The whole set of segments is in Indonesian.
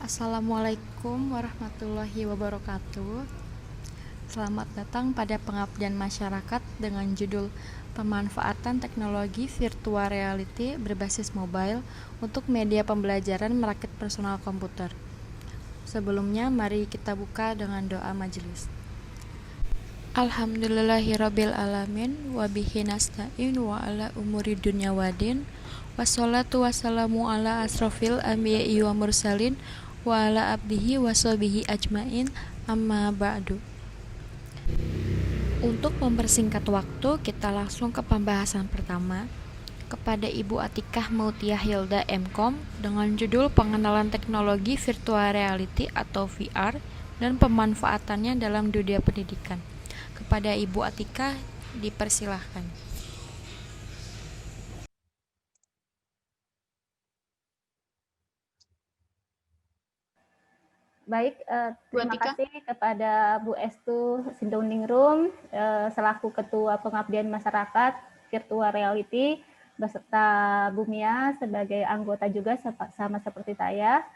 Assalamualaikum warahmatullahi wabarakatuh. Selamat datang pada pengabdian masyarakat dengan judul Pemanfaatan Teknologi Virtual Reality Berbasis Mobile untuk Media Pembelajaran Merakit Personal Komputer. Sebelumnya, mari kita buka dengan doa majelis. Alhamdulillahirabbil alamin wa bihi nasta'in wa ala umuri dunya wadin wassalatu wassalamu ala asrofil anbiya'i wa mursalin wa ala abdihi wa sahbihi ajmain amma ba'du. Untuk mempersingkat waktu, kita langsung ke pembahasan pertama kepada Ibu Atikah Mautiah Hilda MKom dengan judul Pengenalan Teknologi Virtual Reality atau VR dan pemanfaatannya dalam dunia pendidikan. Kepada Ibu Atikah dipersilahkan. Baik, terima kasih kepada Bu Estu Sindoningrum selaku Ketua Pengabdian Masyarakat Virtual Reality beserta Bu Mia sebagai anggota juga sama seperti saya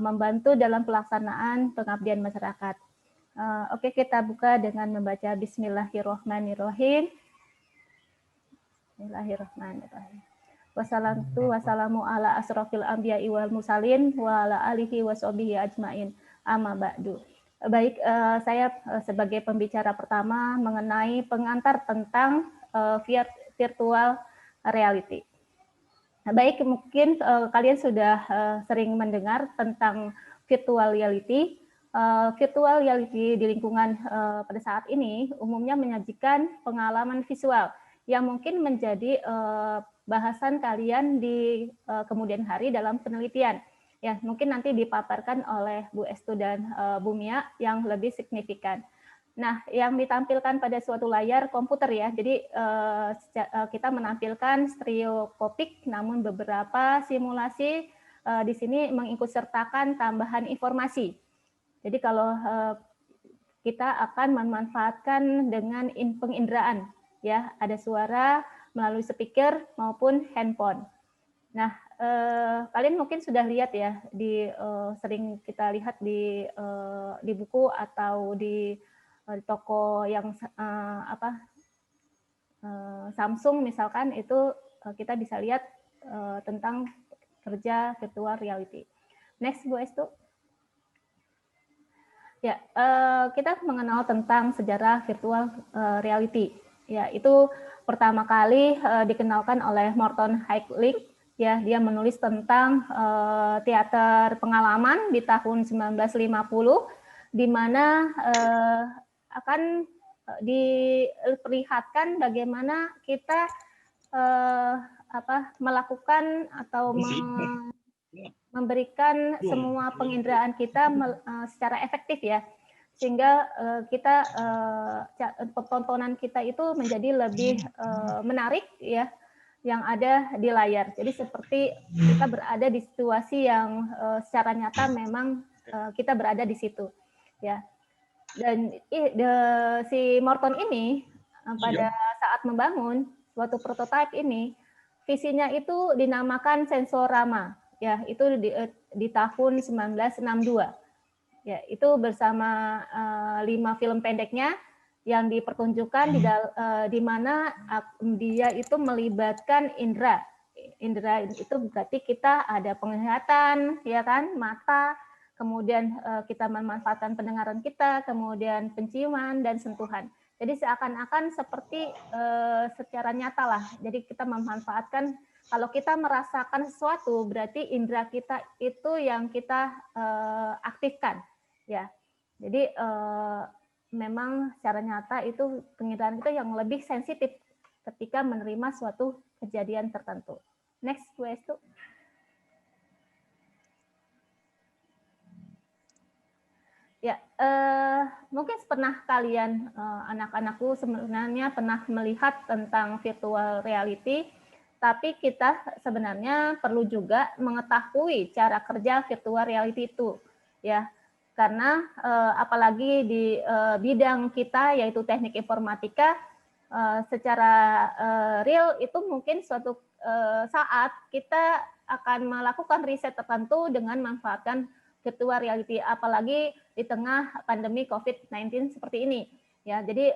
membantu dalam pelaksanaan pengabdian masyarakat. Oke, kita buka dengan membaca Bismillahirrohmanirrohim. Bismillahirrohmanirrohim. Wassalamu ala asrofil anbiya'i wal mursalin wa ala alihi wa sahbihi ajmain amma ba'du. Baik, saya sebagai pembicara pertama mengenai pengantar tentang virtual reality. Baik, mungkin kalian sudah sering mendengar tentang virtual reality. Virtual reality di lingkungan pada saat ini umumnya menyajikan pengalaman visual yang mungkin menjadi bahasan kalian di kemudian hari dalam penelitian. Ya, mungkin nanti dipaparkan oleh Bu Estu dan Bu Mia yang lebih signifikan. Nah, yang ditampilkan pada suatu layar komputer ya, jadi kita menampilkan stereoskopik, namun beberapa simulasi di sini mengikutsertakan tambahan informasi. Jadi kalau kita akan memanfaatkan dengan penginderaan, ya, ada suara melalui speaker maupun handphone. Nah, kalian mungkin sudah lihat ya, sering kita lihat di buku atau di toko yang Samsung misalkan itu kita bisa lihat tentang kerja virtual reality. Next, Bu Estu. Ya, kita mengenal tentang sejarah virtual reality. Ya, itu pertama kali dikenalkan oleh Morton Heilig. Ya, dia menulis tentang teater pengalaman di tahun 1950, di mana akan diperlihatkan bagaimana kita melakukan atau memberikan semua penginderaan kita secara efektif ya, sehingga kita tontonan kita itu menjadi lebih menarik ya, yang ada di layar. Jadi seperti kita berada di situasi yang secara nyata memang kita berada di situ ya. Dan si Morton ini pada saat membangun suatu prototipe ini, visinya itu dinamakan Sensorama. Ya, itu di tahun 1962. Ya, itu bersama 5 film pendeknya yang dipertunjukkan di mana dia itu melibatkan indera. Indera itu berarti kita ada penglihatan, ya kan, mata, kemudian kita memanfaatkan pendengaran kita, kemudian penciuman dan sentuhan. Jadi seakan-akan seperti secara nyata lah. Jadi kita memanfaatkan, kalau kita merasakan sesuatu berarti indera kita itu yang kita aktifkan. Ya, jadi memang secara nyata itu penginderaan itu yang lebih sensitif ketika menerima suatu kejadian tertentu. Next, Bu Estu. Ya, mungkin pernah kalian, anak-anakku sebenarnya pernah melihat tentang virtual reality, tapi kita sebenarnya perlu juga mengetahui cara kerja virtual reality itu, ya. Karena apalagi di bidang kita yaitu teknik informatika, secara real itu mungkin suatu saat kita akan melakukan riset tertentu dengan memanfaatkan virtual reality, apalagi di tengah pandemi COVID-19 seperti ini. Ya, jadi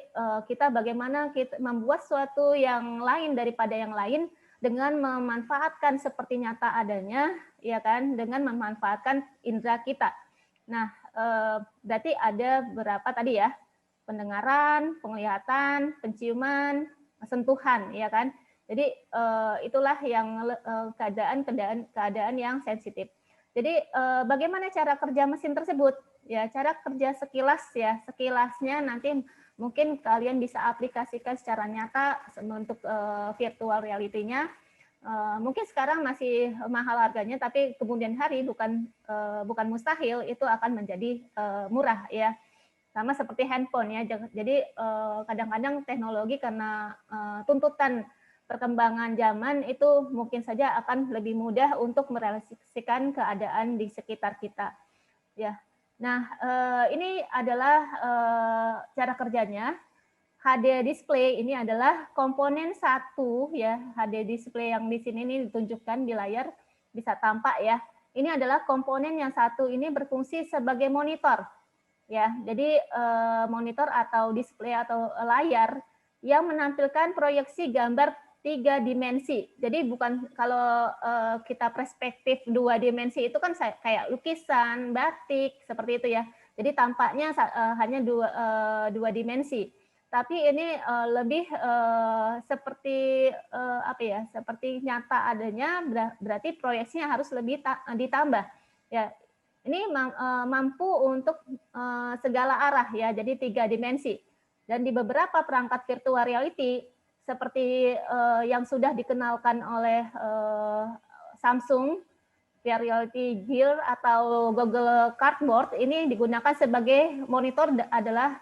kita bagaimana kita membuat sesuatu yang lain daripada yang lain dengan memanfaatkan seperti nyata adanya, ya kan, dengan memanfaatkan indera kita. Nah, berarti ada berapa tadi ya? Pendengaran, penglihatan, penciuman, sentuhan, ya kan? Jadi itulah yang keadaan yang sensitif. Jadi bagaimana cara kerja mesin tersebut? Ya, cara kerja sekilas ya, sekilasnya nanti mungkin kalian bisa aplikasikan secara nyata untuk virtual reality-nya. Mungkin sekarang masih mahal harganya, tapi kemudian hari bukan mustahil itu akan menjadi murah ya. Sama seperti handphone ya. Jadi kadang-kadang teknologi karena tuntutan perkembangan zaman itu mungkin saja akan lebih mudah untuk merealisasikan keadaan di sekitar kita. Ya. Nah, ini adalah cara kerjanya. HD display ini adalah komponen satu ya, HD display yang di sini ini ditunjukkan di layar bisa tampak ya. Ini adalah komponen yang satu ini berfungsi sebagai monitor. Ya, jadi monitor atau display atau layar yang menampilkan proyeksi gambar 3 dimensi. Jadi bukan kalau kita perspektif 2 dimensi itu kan kayak lukisan, batik seperti itu ya. Jadi tampaknya hanya dua dimensi. Tapi ini lebih seperti apa ya? Seperti nyata adanya, berarti proyeksinya harus lebih ditambah. Ya, ini mampu untuk segala arah ya, jadi 3 dimensi. Dan di beberapa perangkat virtual reality seperti yang sudah dikenalkan oleh Samsung Reality Gear atau Google Cardboard, ini digunakan sebagai monitor adalah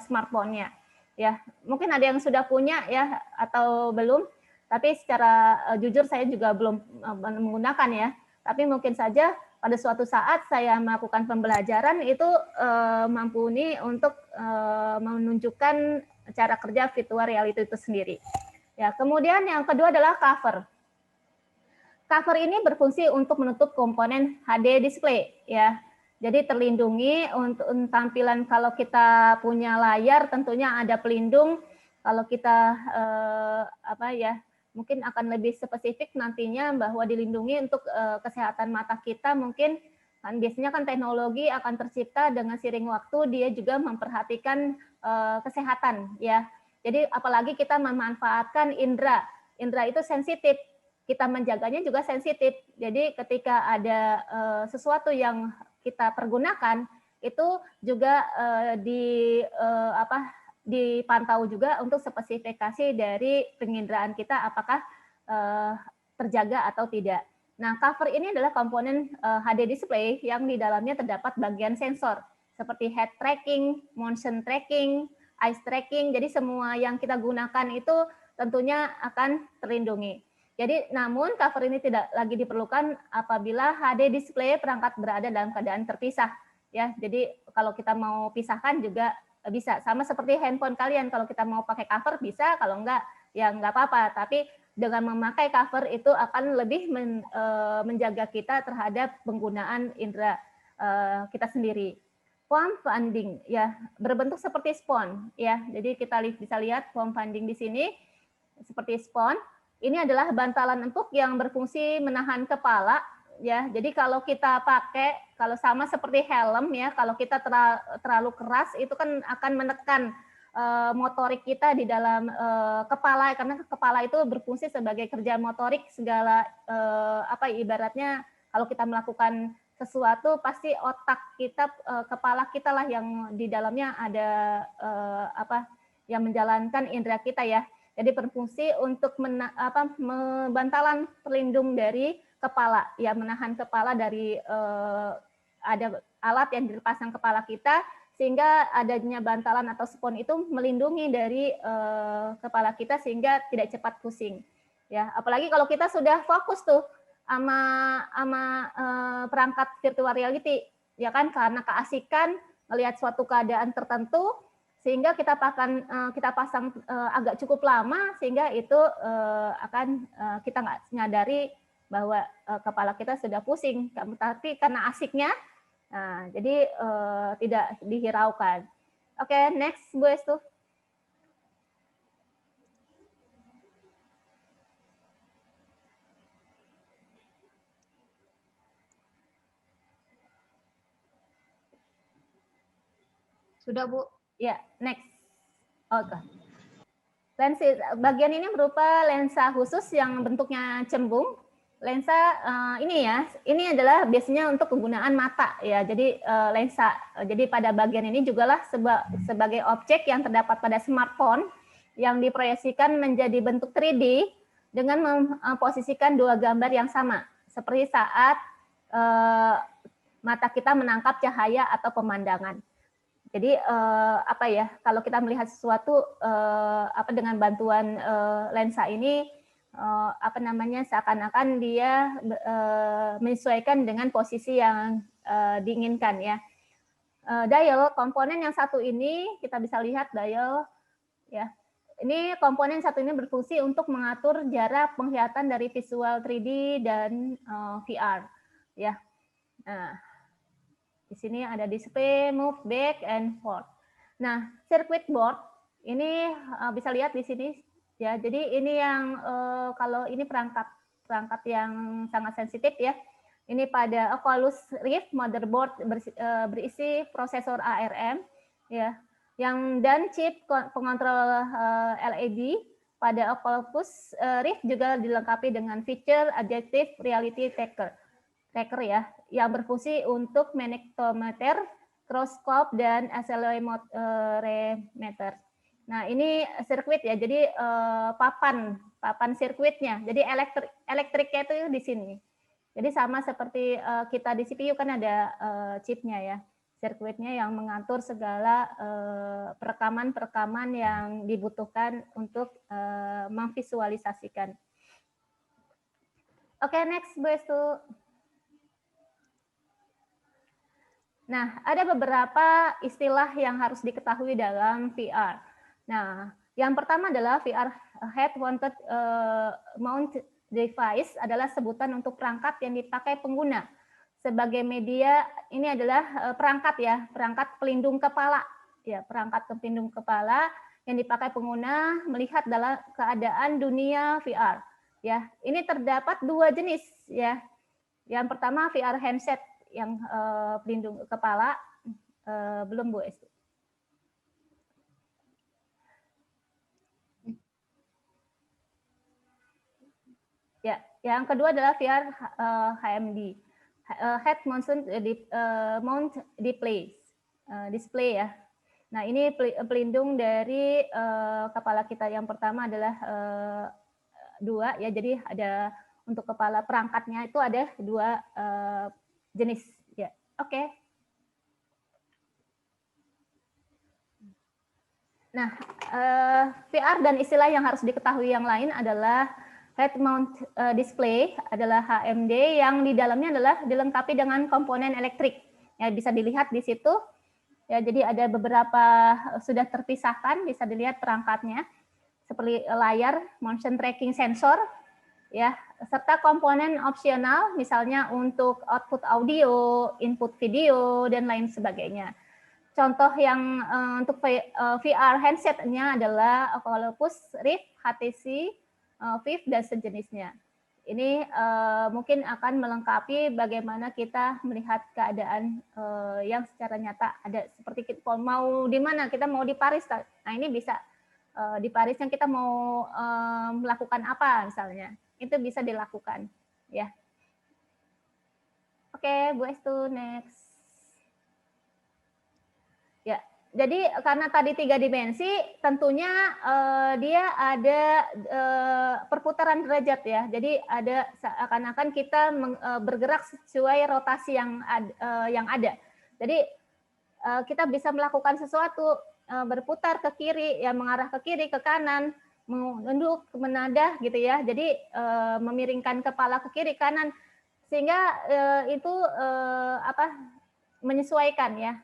smartphone-nya. Ya, mungkin ada yang sudah punya ya atau belum, tapi secara jujur saya juga belum menggunakan ya. Tapi mungkin saja pada suatu saat saya melakukan pembelajaran itu mampu nih untuk menunjukkan cara kerja virtual reality itu sendiri. Ya, kemudian yang kedua adalah cover. Cover ini berfungsi untuk menutup komponen HD display ya. Jadi terlindungi untuk tampilan kalau kita punya layar tentunya ada pelindung. Kalau kita apa ya, mungkin akan lebih spesifik nantinya bahwa dilindungi untuk kesehatan mata kita, mungkin kan biasanya kan teknologi akan tercipta dengan seiring waktu dia juga memperhatikan kesehatan ya. Jadi apalagi kita memanfaatkan indera. Indera itu sensitif. Kita menjaganya juga sensitif. Jadi ketika ada sesuatu yang kita pergunakan itu juga dipantau juga untuk spesifikasi dari penginderaan kita apakah terjaga atau tidak. Nah, cover ini adalah komponen HD display yang di dalamnya terdapat bagian sensor seperti head tracking, motion tracking, eyes tracking. Jadi semua yang kita gunakan itu tentunya akan terlindungi. Jadi namun cover ini tidak lagi diperlukan apabila HD display perangkat berada dalam keadaan terpisah. Ya, jadi kalau kita mau pisahkan juga bisa. Sama seperti handphone kalian, kalau kita mau pakai cover bisa, kalau enggak ya enggak apa-apa. Tapi dengan memakai cover itu akan lebih menjaga kita terhadap penggunaan indera kita sendiri. Foam funding ya berbentuk seperti spons ya. Jadi kita bisa lihat foam funding di sini seperti spons. Ini adalah bantalan empuk yang berfungsi menahan kepala ya. Jadi kalau kita pakai, kalau sama seperti helm ya, kalau kita terlalu keras itu kan akan menekan motorik kita di dalam kepala, karena kepala itu berfungsi sebagai kerja motorik segala ibaratnya kalau kita melakukan sesuatu pasti otak kita, kepala kita lah yang di dalamnya ada yang menjalankan indera kita ya. Jadi berfungsi untuk bantalan pelindung dari kepala, ya menahan kepala dari ada alat yang dipasang kepala kita sehingga adanya bantalan atau spons itu melindungi dari kepala kita sehingga tidak cepat pusing. Ya, apalagi kalau kita sudah fokus tuh sama perangkat virtual reality, ya kan karena keasikan melihat suatu keadaan tertentu. Sehingga kita pasang agak cukup lama sehingga itu akan kita nggak nyadari bahwa kepala kita sudah pusing. Tapi karena asiknya Nah, jadi tidak dihiraukan. Oke, next Bu Estu. Sudah, Bu. Ya, next. Oke. Lensa bagian ini berupa lensa khusus yang bentuknya cembung. Lensa ini adalah biasanya untuk penggunaan mata ya. Jadi lensa. Jadi pada bagian ini jugalah sebagai objek yang terdapat pada smartphone yang diproyeksikan menjadi bentuk 3D dengan memposisikan dua gambar yang sama. Seperti saat mata kita menangkap cahaya atau pemandangan. Jadi kalau kita melihat sesuatu dengan bantuan lensa ini seakan-akan dia menyesuaikan dengan posisi yang diinginkan ya. Dial komponen yang satu ini kita bisa lihat dial ya. Ini komponen satu ini berfungsi untuk mengatur jarak penglihatan dari visual 3D dan VR ya. Nah, di sini ada display, move, back, and forth. Nah, circuit board ini bisa lihat di sini ya. Jadi ini yang kalau ini perangkat yang sangat sensitif ya. Ini pada Oculus Rift motherboard berisi prosesor ARM ya. Dan chip pengontrol LED pada Oculus Rift juga dilengkapi dengan feature adaptive reality tracker ya, yang berfungsi untuk magnetometer, crossscope, dan accelerometer. Nah, ini sirkuit ya, jadi papan sirkuitnya. Jadi elektriknya itu di sini. Jadi sama seperti kita di CPU kan ada chipnya ya, sirkuitnya yang mengatur segala perekaman-perekaman yang dibutuhkan untuk memvisualisasikan. Oke, next Bu Estu. Nah, ada beberapa istilah yang harus diketahui dalam VR. Nah, yang pertama adalah VR head-mounted mount device adalah sebutan untuk perangkat yang dipakai pengguna sebagai media. Ini adalah perangkat ya, perangkat pelindung kepala. Ya, perangkat pelindung kepala yang dipakai pengguna melihat dalam keadaan dunia VR. Ya, ini terdapat dua jenis ya. Yang pertama VR handset yang pelindung kepala, belum Bu Esti. Ya, yang kedua adalah VR HMD, head mounted mount display ya. Nah, ini pelindung dari kepala kita. Yang pertama adalah dua ya, jadi ada untuk kepala perangkatnya itu ada dua jenis ya. Oke. Nah, VR dan istilah yang harus diketahui yang lain adalah head mount display adalah HMD yang di dalamnya adalah dilengkapi dengan komponen elektrik. Ya, bisa dilihat di situ. Ya, jadi ada beberapa sudah terpisahkan, bisa dilihat perangkatnya seperti layar, motion tracking sensor, ya, serta komponen opsional misalnya untuk output audio, input video, dan lain sebagainya. Contoh yang untuk VR handsetnya adalah Oculus Rift, HTC Vive, dan sejenisnya. Ini mungkin akan melengkapi bagaimana kita melihat keadaan yang secara nyata ada seperti kita mau di mana, kita mau di Paris. Nah, ini bisa di Paris yang kita mau melakukan apa misalnya. Itu bisa dilakukan ya. Oke, Bu Estu, next. Ya, jadi karena tadi 3 dimensi, tentunya dia ada perputaran derajat ya. Jadi ada seakan-akan kita bergerak sesuai rotasi yang ada. Jadi kita bisa melakukan sesuatu berputar ke kiri, ya mengarah ke kiri, ke kanan, menunduk, menadah gitu ya. Jadi memiringkan kepala ke kiri, kanan, sehingga itu menyesuaikan ya.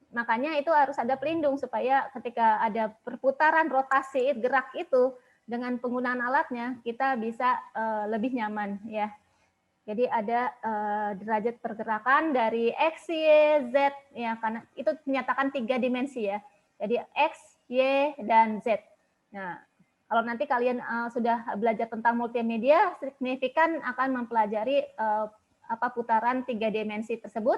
Makanya itu harus ada pelindung supaya ketika ada perputaran rotasi gerak itu dengan penggunaan alatnya kita bisa lebih nyaman ya. Jadi ada derajat pergerakan dari X, Y, Z, ya, karena itu menyatakan 3 dimensi ya. Jadi X, Y, dan Z. Nah, kalau nanti kalian sudah belajar tentang multimedia, signifikan akan mempelajari putaran 3 dimensi tersebut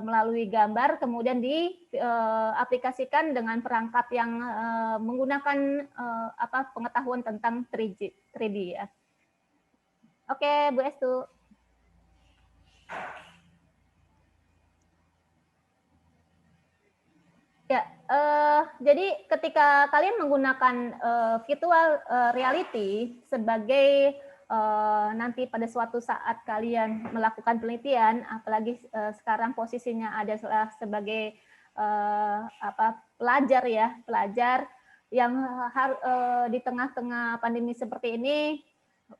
melalui gambar, kemudian diaplikasikan dengan perangkat yang menggunakan pengetahuan tentang 3D ya. Oke, Bu Estu. Ya, jadi ketika kalian menggunakan virtual reality sebagai nanti pada suatu saat kalian melakukan penelitian, apalagi sekarang posisinya adalah sebagai pelajar ya, pelajar yang di tengah-tengah pandemi seperti ini,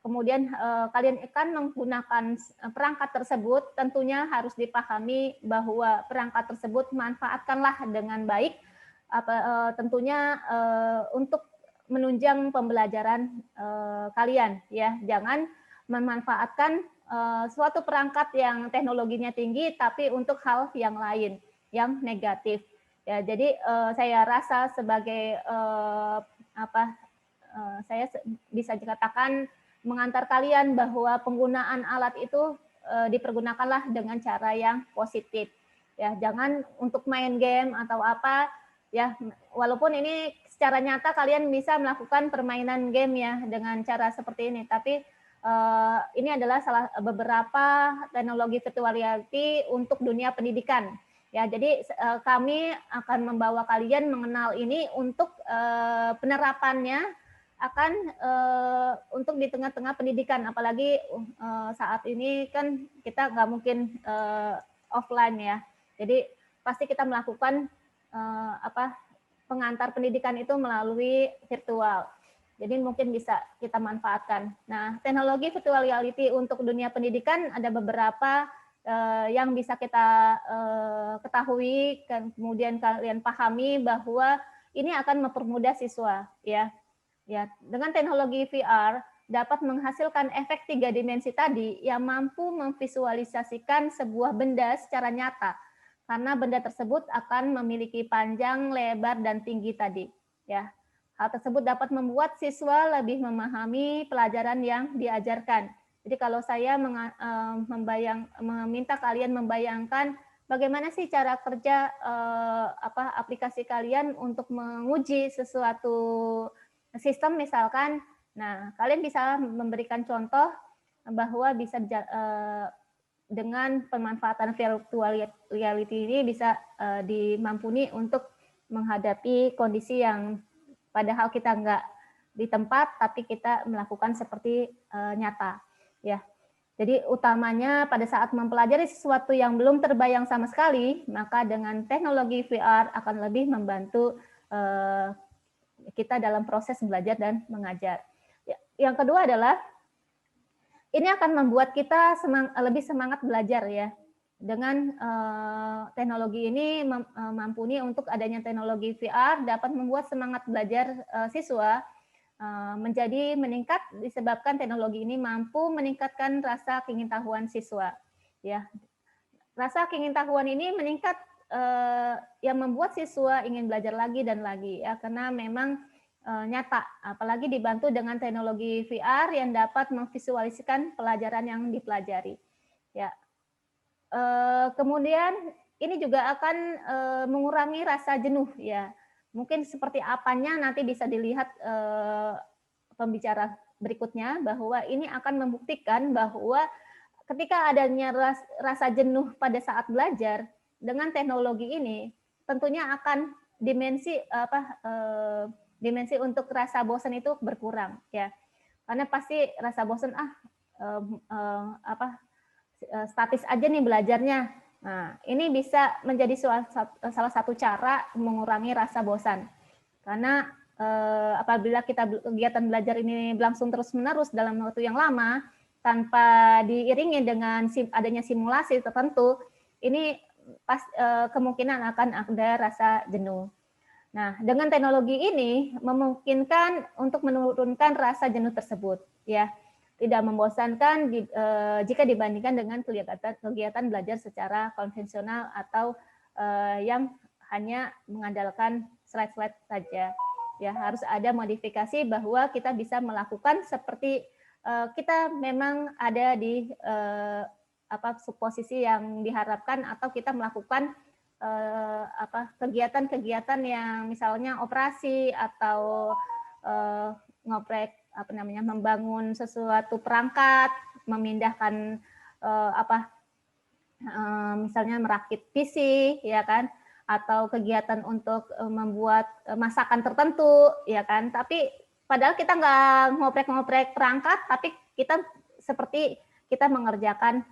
kemudian kalian akan menggunakan perangkat tersebut, tentunya harus dipahami bahwa perangkat tersebut manfaatkanlah dengan baik, tentunya untuk menunjang pembelajaran kalian ya. Jangan memanfaatkan suatu perangkat yang teknologinya tinggi tapi untuk hal yang lain yang negatif ya. Jadi saya rasa sebagai saya bisa dikatakan mengantar kalian bahwa penggunaan alat itu dipergunakanlah dengan cara yang positif ya. Jangan untuk main game atau apa ya, walaupun ini secara nyata kalian bisa melakukan permainan game ya dengan cara seperti ini, tapi ini adalah beberapa teknologi virtual reality untuk dunia pendidikan ya. Jadi kami akan membawa kalian mengenal ini untuk penerapannya akan untuk di tengah-tengah pendidikan, apalagi saat ini kan kita nggak mungkin offline ya. Jadi pasti kita melakukan pengantar pendidikan itu melalui virtual. Jadi mungkin bisa kita manfaatkan. Nah, teknologi virtual reality untuk dunia pendidikan ada beberapa yang bisa kita ketahui, kemudian kalian pahami bahwa ini akan mempermudah siswa ya. Ya, dengan teknologi VR dapat menghasilkan efek 3 dimensi tadi yang mampu memvisualisasikan sebuah benda secara nyata, karena benda tersebut akan memiliki panjang, lebar, dan tinggi tadi. Ya, hal tersebut dapat membuat siswa lebih memahami pelajaran yang diajarkan. Jadi kalau saya meminta kalian membayangkan bagaimana sih cara kerja aplikasi kalian untuk menguji sesuatu sistem misalkan, nah kalian bisa memberikan contoh bahwa bisa dengan pemanfaatan virtual reality ini bisa dimampuni untuk menghadapi kondisi yang padahal kita nggak di tempat, tapi kita melakukan seperti nyata, ya. Jadi utamanya pada saat mempelajari sesuatu yang belum terbayang sama sekali, maka dengan teknologi VR akan lebih membantu kita dalam proses belajar dan mengajar. Yang kedua adalah ini akan membuat kita lebih semangat belajar ya. Dengan teknologi ini mampuni untuk adanya teknologi VR dapat membuat semangat belajar siswa menjadi meningkat disebabkan teknologi ini mampu meningkatkan rasa keingintahuan siswa. Ya, rasa keingintahuan ini meningkat yang membuat siswa ingin belajar lagi dan lagi ya, karena memang nyata, apalagi dibantu dengan teknologi VR yang dapat memvisualisasikan pelajaran yang dipelajari. Ya, kemudian ini juga akan mengurangi rasa jenuh ya. Mungkin seperti apanya nanti bisa dilihat pembicara berikutnya, bahwa ini akan membuktikan bahwa ketika adanya rasa jenuh pada saat belajar dengan teknologi ini, tentunya akan dimensi untuk rasa bosan itu berkurang ya. Karena pasti rasa bosan statis aja nih belajarnya. Nah, ini bisa menjadi salah satu cara mengurangi rasa bosan. Karena apabila kegiatan belajar ini berlangsung terus-menerus dalam waktu yang lama tanpa diiringi dengan adanya simulasi tertentu, ini kemungkinan akan ada rasa jenuh. Nah, dengan teknologi ini memungkinkan untuk menurunkan rasa jenuh tersebut, ya. tidak membosankan jika dibandingkan dengan kegiatan belajar secara konvensional atau yang hanya mengandalkan slide-slide saja. Ya, harus ada modifikasi bahwa kita bisa melakukan seperti kita memang ada di posisi yang diharapkan, atau kita melakukan kegiatan-kegiatan yang misalnya operasi atau ngoprek membangun sesuatu perangkat, memindahkan misalnya merakit PC, ya kan, atau kegiatan untuk membuat masakan tertentu, ya kan. Tapi padahal kita nggak ngoprek-ngoprek perangkat, tapi kita seperti kita mengerjakan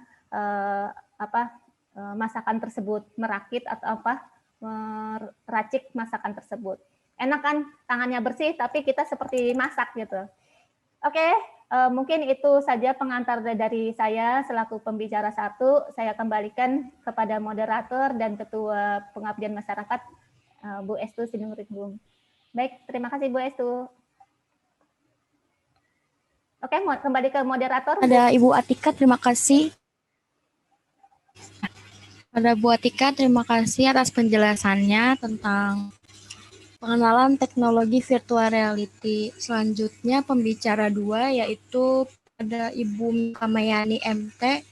masakan tersebut, merakit atau meracik masakan tersebut. Enak kan, tangannya bersih, tapi kita seperti masak gitu. Oke, mungkin itu saja pengantar dari saya selaku pembicara 1. Saya kembalikan kepada moderator dan Ketua Pengabdian Masyarakat, Bu Estu Sinuringgung. Baik, terima kasih Bu Estu. Oke, kembali ke moderator. Ada Ibu Atika, terima kasih. Ada Bu Atika, terima kasih atas penjelasannya tentang pengenalan teknologi virtual reality. Selanjutnya pembicara 2 yaitu ada Ibu Kamayani MT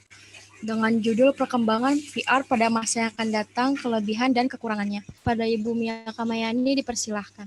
dengan judul Perkembangan VR pada masa yang akan datang, kelebihan dan kekurangannya. Pada Ibu Mia Kamayani dipersilahkan.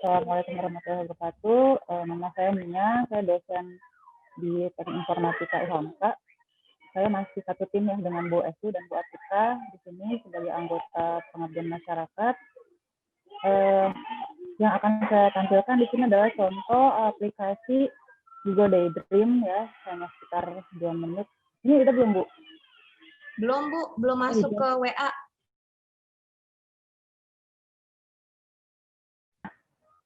Assalamualaikum warahmatullahi wabarakatuh. Nama saya Mia, saya dosen di Teknik Informatika IHAMKA. Saya masih satu tim ya dengan Bu Esu dan Bu Atika di sini sebagai anggota pengabdian masyarakat. Yang akan saya tampilkan di sini adalah contoh aplikasi Google Daydream ya, hanya sekitar 2 menit. Ini udah belum Bu? Belum Bu, belum masuk ke WA.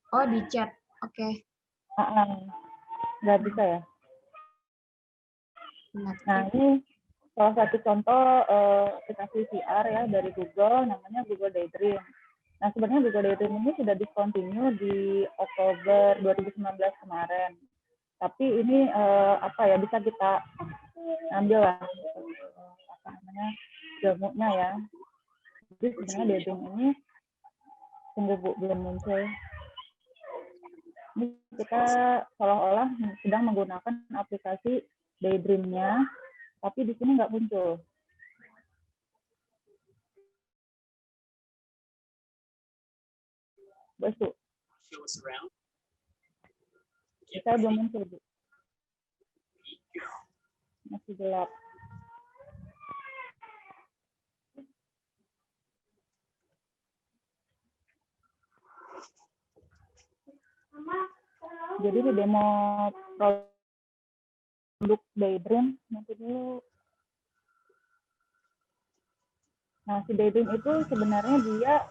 Oh, di chat. Oke. Nggak bisa ya? Nah, ini salah satu contoh aplikasi VR ya dari Google, namanya Google Daydream. Nah, sebenarnya Google Daydream ini sudah discontinue di Oktober 2019 kemarin. Tapi ini bisa kita ambil lah ilmunya ya. Jadi sebenarnya Daydream ini tunggu Bu, belum muncul. Ini kita seolah-olah sedang menggunakan aplikasi Daydream-nya, tapi di sini nggak muncul. Bu, saya belum muncul, Bu. Masih gelap. Jadi di demo produk Daydream, nanti dulu. Nah, si Daydream itu sebenarnya dia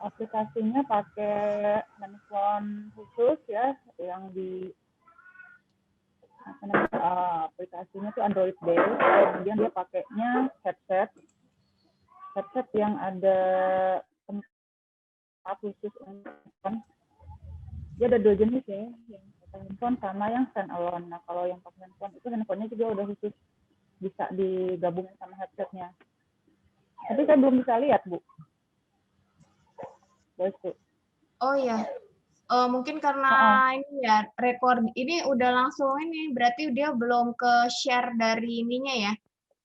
aplikasinya pakai handphone khusus ya, yang di aplikasinya itu Android based, kemudian dia pakainya headset yang ada tempat khusus untuk handphone. Dia ada 2 jenis ya, yang pakai handphone sama yang stand alone. Nah, kalau yang pakai handphone itu handphonenya juga udah khusus bisa digabungin sama headsetnya. Tapi saya belum bisa lihat, Bu. Oh ya. Mungkin karena Heeh. ini ya record ini udah langsung ini berarti dia belum ke share dari ininya ya.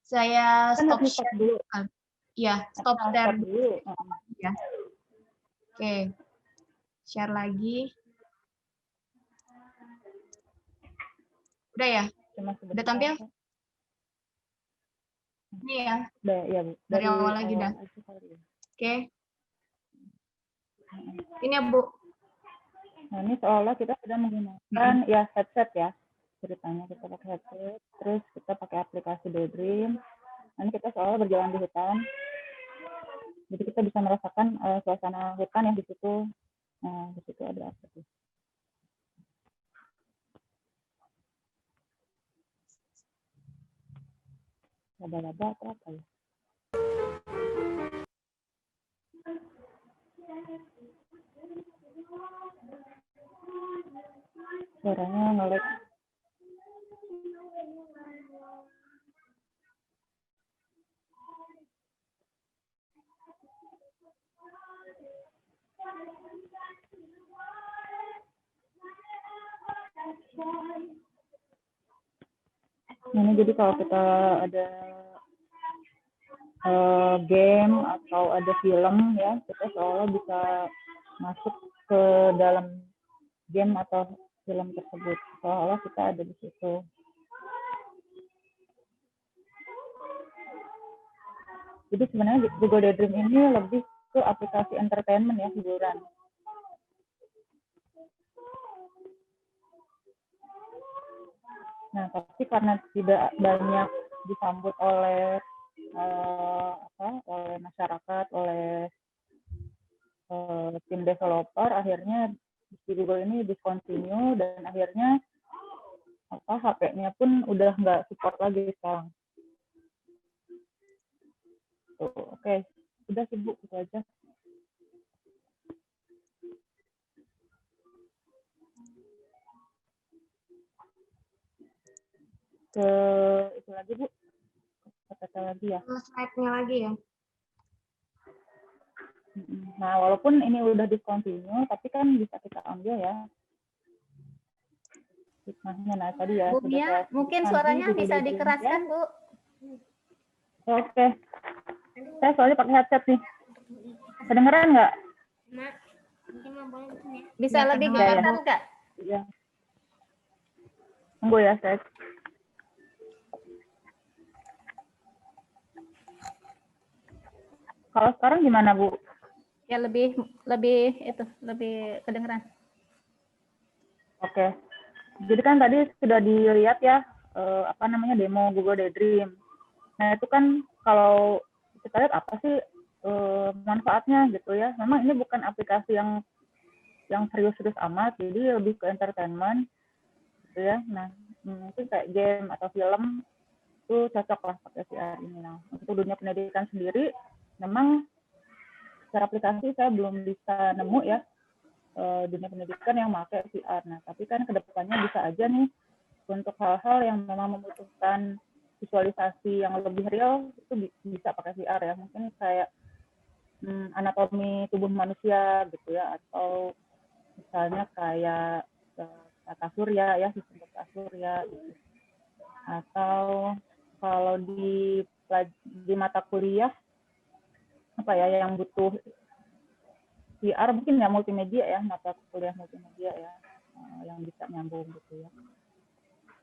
Saya Kan stop harus stop share dulu. dulu kan. Iya, stop share Stop dulu dulu. Heeh. ya. Oke. Share lagi. Udah ya? Cuma Udah sebentar. tampil? Kak. Ini ya. Udah, ya Bu. Dari awal lagi dah. aja kali ya. Oke. Ini ya, Bu. Nah, ini seolah kita sudah menggunakan ya headset ya. Ceritanya kita pakai headset, terus kita pakai aplikasi Daydream. Nanti kita seolah berjalan di hutan. Jadi kita bisa merasakan suasana hutan yang di situ. Nah, di situ ada apa tuh? Laba-laba atau apa ya? Suaranya nge-lag. Ini jadi kalau kita ada game atau ada film ya, kita seolah bisa masuk ke dalam game atau film tersebut, seolah kita ada di situ. Jadi sebenarnya Google Daydream ini lebih ke aplikasi entertainment ya, hiburan. Nah, tapi karena tidak banyak disambut oleh oleh masyarakat, oleh tim developer, akhirnya di Google ini discontinue dan akhirnya HP-nya pun udah nggak support lagi sekarang. Tuh, oke. Udah sibuk itu aja. Ke itu lagi Bu, kata lagi ya. Slide-nya lagi ya. Nah, walaupun ini udah discontinue, tapi kan bisa kita ambil ya. Hikmahnya, nah tadi ya. Bu Mia, mungkin suaranya bisa dikeraskan, Bu. Oke. Saya soalnya pakai headset nih. Kedengeran nggak? Bisa Ya, lebih kedengeran, kelihatan Bu. nggak? Iya. Tunggu ya, saya. Kalau sekarang gimana, Bu? Ya lebih kedengeran. Oke. Jadi kan tadi sudah dilihat ya demo Google Daydream. Nah, itu kan kalau kita lihat apa sih manfaatnya gitu ya. Memang ini bukan aplikasi yang serius-serius amat, jadi lebih ke entertainment gitu ya. Nah, mungkin kayak game atau film itu cocok lah pakai VR ini. Nah, untuk dunia pendidikan sendiri memang secara aplikasi saya belum bisa nemu ya dunia pendidikan yang pakai VR. Nah, tapi kan kedepannya bisa aja nih untuk hal-hal yang memang membutuhkan visualisasi yang lebih real itu bisa pakai VR ya. Mungkin kayak anatomi tubuh manusia gitu ya, atau misalnya kayak tata surya ya, sistem tata surya gitu. Atau kalau di mata kuliah apa ya yang butuh VR mungkin ya multimedia ya, mata kuliah multimedia ya yang bisa nyambung gitu ya.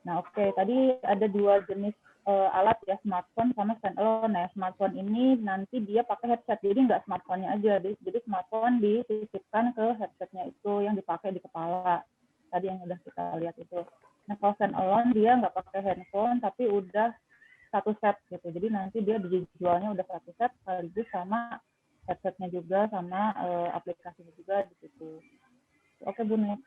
Nah, oke, tadi ada dua jenis alat ya, smartphone sama standalone. Nah, smartphone ini nanti dia pakai headset, jadi nggak smartphone-nya aja. Jadi smartphone disisipkan ke headset-nya itu yang dipakai di kepala. Tadi yang udah kita lihat itu. Nah, kalau standalone dia nggak pakai handphone, tapi udah satu set gitu. Jadi nanti dia dijualnya udah satu set sekaligus sama headsetnya juga, sama aplikasinya juga di situ. Oke, Bu Nik.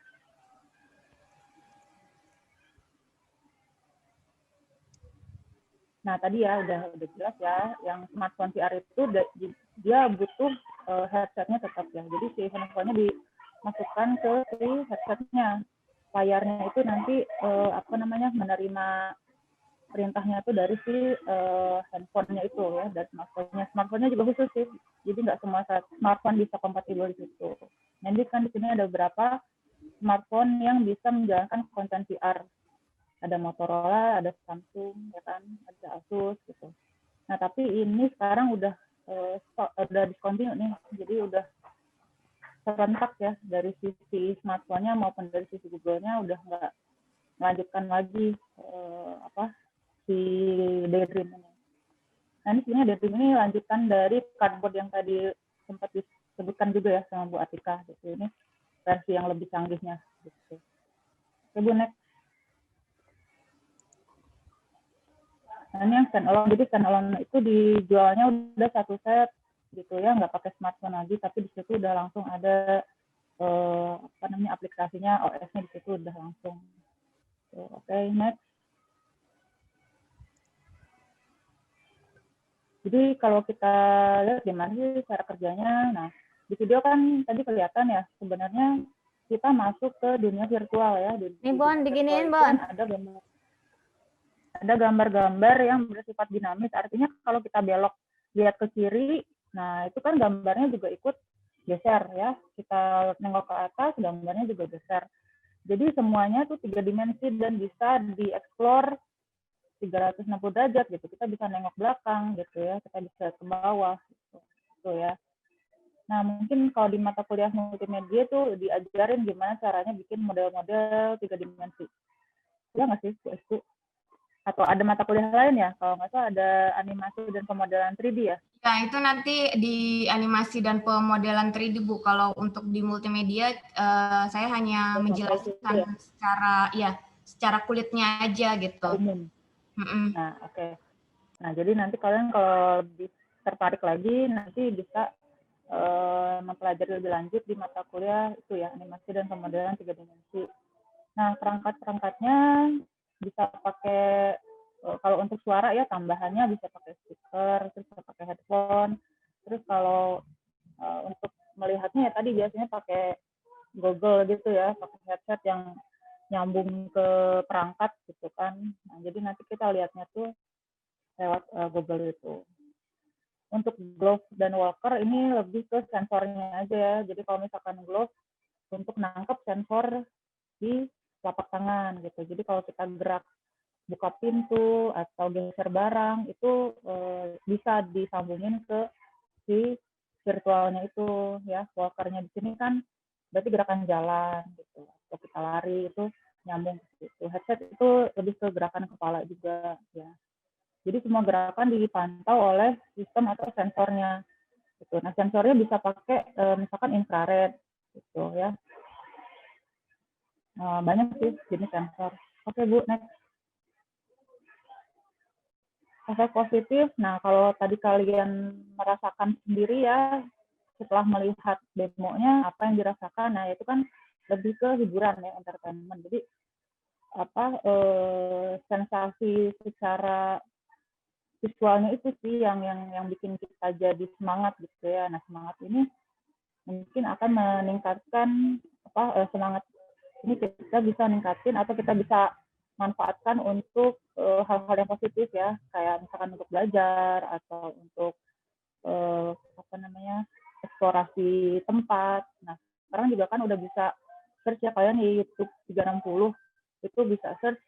Nah, tadi ya udah jelas ya, yang smartphone VR itu dia butuh headsetnya tetap ya. Jadi si handphonenya dimasukkan ke si headsetnya. Layarnya itu nanti menerima perintahnya itu dari si handphonenya itu ya, dari smartphone-nya. Smartphone-nya juga khusus sih. Jadi nggak semua smartphone bisa kompatibel di situ. Nanti kan di sini ada beberapa smartphone yang bisa menjalankan konten VR. Ada Motorola, ada Samsung, ya kan, ada Asus gitu. Nah, tapi ini sekarang udah discontinue nih, jadi udah serentak ya dari sisi smartphone-nya maupun dari sisi Google-nya udah nggak melanjutkan lagi si Daydream ini. Nah, ini sebenarnya Daydream ini lanjutan dari cardboard yang tadi sempat disebutkan juga ya sama Bu Atika. Gitu. Ini versi yang lebih canggihnya. Gitu. Oke, Bu, next. Nah, ini yang standalone. Jadi standalone itu dijualnya udah satu set gitu ya, nggak pakai smartphone lagi, tapi di situ udah langsung ada aplikasinya, OS-nya di situ udah langsung. Oke, next. Jadi kalau kita lihat gimana sih cara kerjanya, nah di video kan tadi kelihatan ya sebenarnya kita masuk ke dunia virtual ya. Ini Bon, diginiin Bon. Ada gambar-gambar yang bersifat dinamis, artinya kalau kita belok lihat ke kiri, nah itu kan gambarnya juga ikut geser ya. Kita nengok ke atas, gambarnya juga geser. Jadi semuanya tuh 3 dimensi dan bisa dieksplor 360 derajat gitu. Kita bisa nengok belakang gitu ya, kita bisa ke bawah gitu ya. Nah, mungkin kalau di mata kuliah multimedia tuh diajarin gimana caranya bikin model-model 3 dimensi. Ya nggak sih, Bu? Atau ada mata kuliah lain ya? Kalau nggak salah ada animasi dan pemodelan 3D ya? Ya, itu nanti di animasi dan pemodelan 3D, Bu. Kalau untuk di multimedia, saya hanya menjelaskan secara kulitnya aja gitu. Umum. Nah, oke. Nah, jadi nanti kalian kalau lebih tertarik lagi, nanti bisa mempelajari lebih lanjut di mata kuliah itu ya, animasi dan pemodelan 3 dimensi. Nah, perangkat-perangkatnya bisa pakai, kalau untuk suara ya tambahannya bisa pakai speaker, terus bisa pakai headphone, terus kalau untuk melihatnya ya tadi biasanya pakai Google gitu ya, pakai headset yang nyambung ke perangkat gitu kan. Nah, jadi nanti kita lihatnya tuh lewat Google itu. Untuk glove dan walker ini lebih ke sensornya aja ya. Jadi kalau misalkan glove untuk nangkep sensor di telapak tangan gitu. Jadi kalau kita gerak buka pintu atau geser barang itu bisa disambungin ke si virtualnya itu ya. Walkernya di sini kan berarti gerakan jalan gitu. Kalau kita lari itu nyambung ke situ. Headset itu lebih ke gerakan kepala juga ya. Jadi semua gerakan dipantau oleh sistem atau sensornya. Gitu. Nah, sensornya bisa pakai misalkan infrared gitu ya. Banyak sih jenis sensor. Oke, Bu, next. Efek positif, nah kalau tadi kalian merasakan sendiri ya, setelah melihat demonya, apa yang dirasakan, nah itu kan lebih ke hiburan ya, entertainment. Jadi, sensasi secara visualnya itu sih yang bikin kita jadi semangat gitu ya. Nah, semangat ini mungkin akan meningkatkan semangat ini kita bisa ningkatin atau kita bisa manfaatkan untuk hal-hal yang positif ya, kayak misalkan untuk belajar atau untuk eksplorasi tempat. Nah, sekarang juga kan udah bisa search ya, kalian di YouTube 360 itu bisa search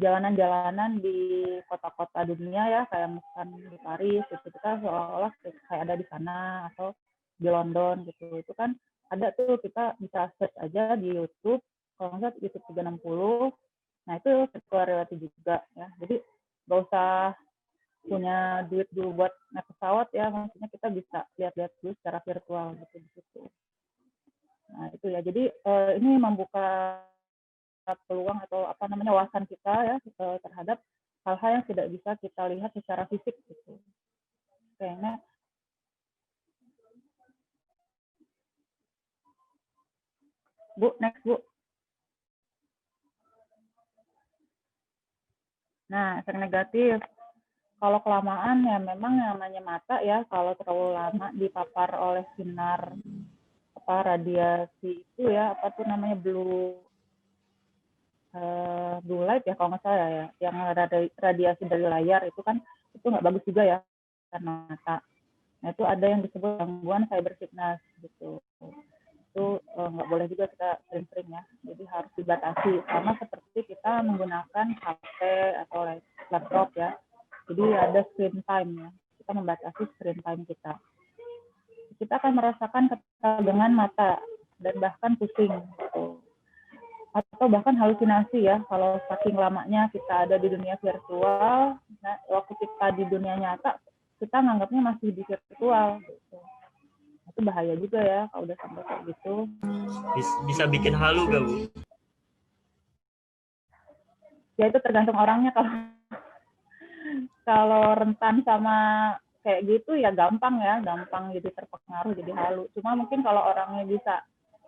jalanan-jalanan di kota-kota dunia ya, kayak misalkan di Paris itu kita seolah-olah kayak ada di sana, atau di London gitu. Itu kan ada tuh, kita bisa search aja di YouTube, kalau nggak YouTube 360. Nah, itu virtual reality juga ya. Jadi nggak usah punya duit dulu buat naik pesawat ya, maksudnya kita bisa lihat-lihat dulu secara virtual gitu di situ. Nah, itu ya. Jadi ini membuka peluang atau wawasan kita ya terhadap hal-hal yang tidak bisa kita lihat secara fisik gitu. Oke, next. Bu, next Bu. Nah, efek negatif. Kalau kelamaan ya memang namanya mata ya, kalau terlalu lama dipapar oleh sinar radiasi itu ya, blue light ya kalau nggak salah ya, yang radiasi dari layar itu kan itu nggak bagus juga ya karena mata. Nah, itu ada yang disebut gangguan fiber sickness gitu. itu nggak boleh juga kita sering-sering ya. Jadi harus dibatasi, sama seperti kita menggunakan HP atau laptop ya. Jadi ada screen time ya. Kita membatasi screen time kita. Kita akan merasakan ketegangan mata dan bahkan pusing gitu. Atau bahkan halusinasi ya, kalau saking lamanya kita ada di dunia virtual, nah, waktu kita di dunia nyata, kita nganggapnya masih di virtual gitu. Itu bahaya juga ya kalau udah sampai kayak gitu. Bisa bikin halu gak, Bu? Ya itu tergantung orangnya. Kalau rentan sama kayak gitu ya gampang jadi terpengaruh, jadi halu. Cuma mungkin kalau orangnya bisa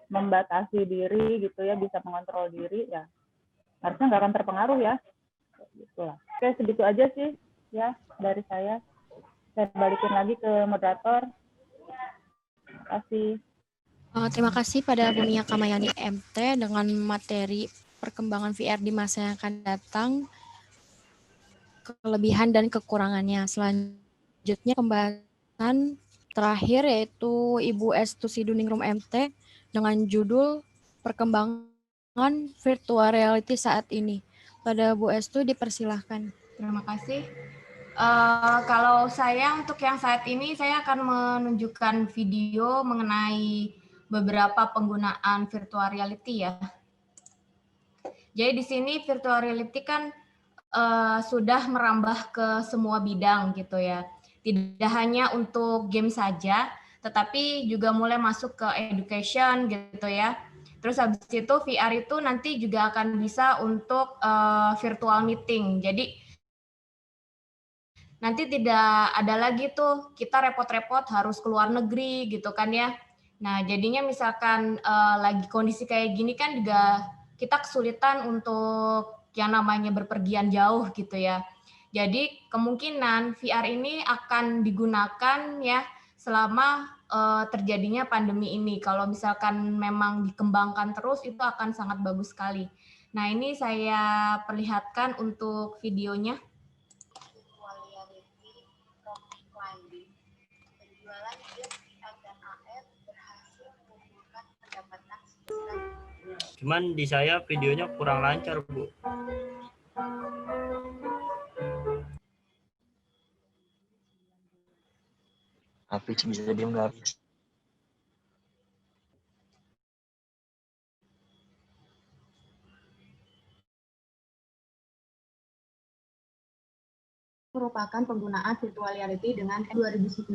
membatasi diri gitu ya, bisa mengontrol diri ya, harusnya nggak akan terpengaruh ya. Gitulah. Oke, segitu aja sih ya dari saya. Saya balikin lagi ke moderator. Terima kasih. Terima kasih pada Bu Mia Kamayani MT dengan materi perkembangan VR di masa yang akan datang, kelebihan dan kekurangannya. Selanjutnya pembahasan terakhir yaitu Ibu Estusi Duningrum MT dengan judul perkembangan virtual reality saat ini. Pada Bu Estu dipersilahkan. Terima kasih. Kalau saya untuk yang saat ini saya akan menunjukkan video mengenai beberapa penggunaan virtual reality ya. Jadi di sini virtual reality kan sudah merambah ke semua bidang gitu ya. Tidak hanya untuk game saja, tetapi juga mulai masuk ke education gitu ya. Terus habis itu VR itu nanti juga akan bisa untuk virtual meeting. Jadi nanti tidak ada lagi tuh kita repot-repot harus keluar negeri gitu kan ya. Nah jadinya misalkan lagi kondisi kayak gini kan juga kita kesulitan untuk yang namanya berpergian jauh gitu ya. Jadi kemungkinan VR ini akan digunakan ya selama terjadinya pandemi ini. Kalau misalkan memang dikembangkan terus itu akan sangat bagus sekali. Nah ini saya perlihatkan untuk videonya. Cuman di saya videonya kurang lancar, Bu. Hafiz bisa diam nggak, Hafiz? Merupakan penggunaan virtual reality dengan 2016,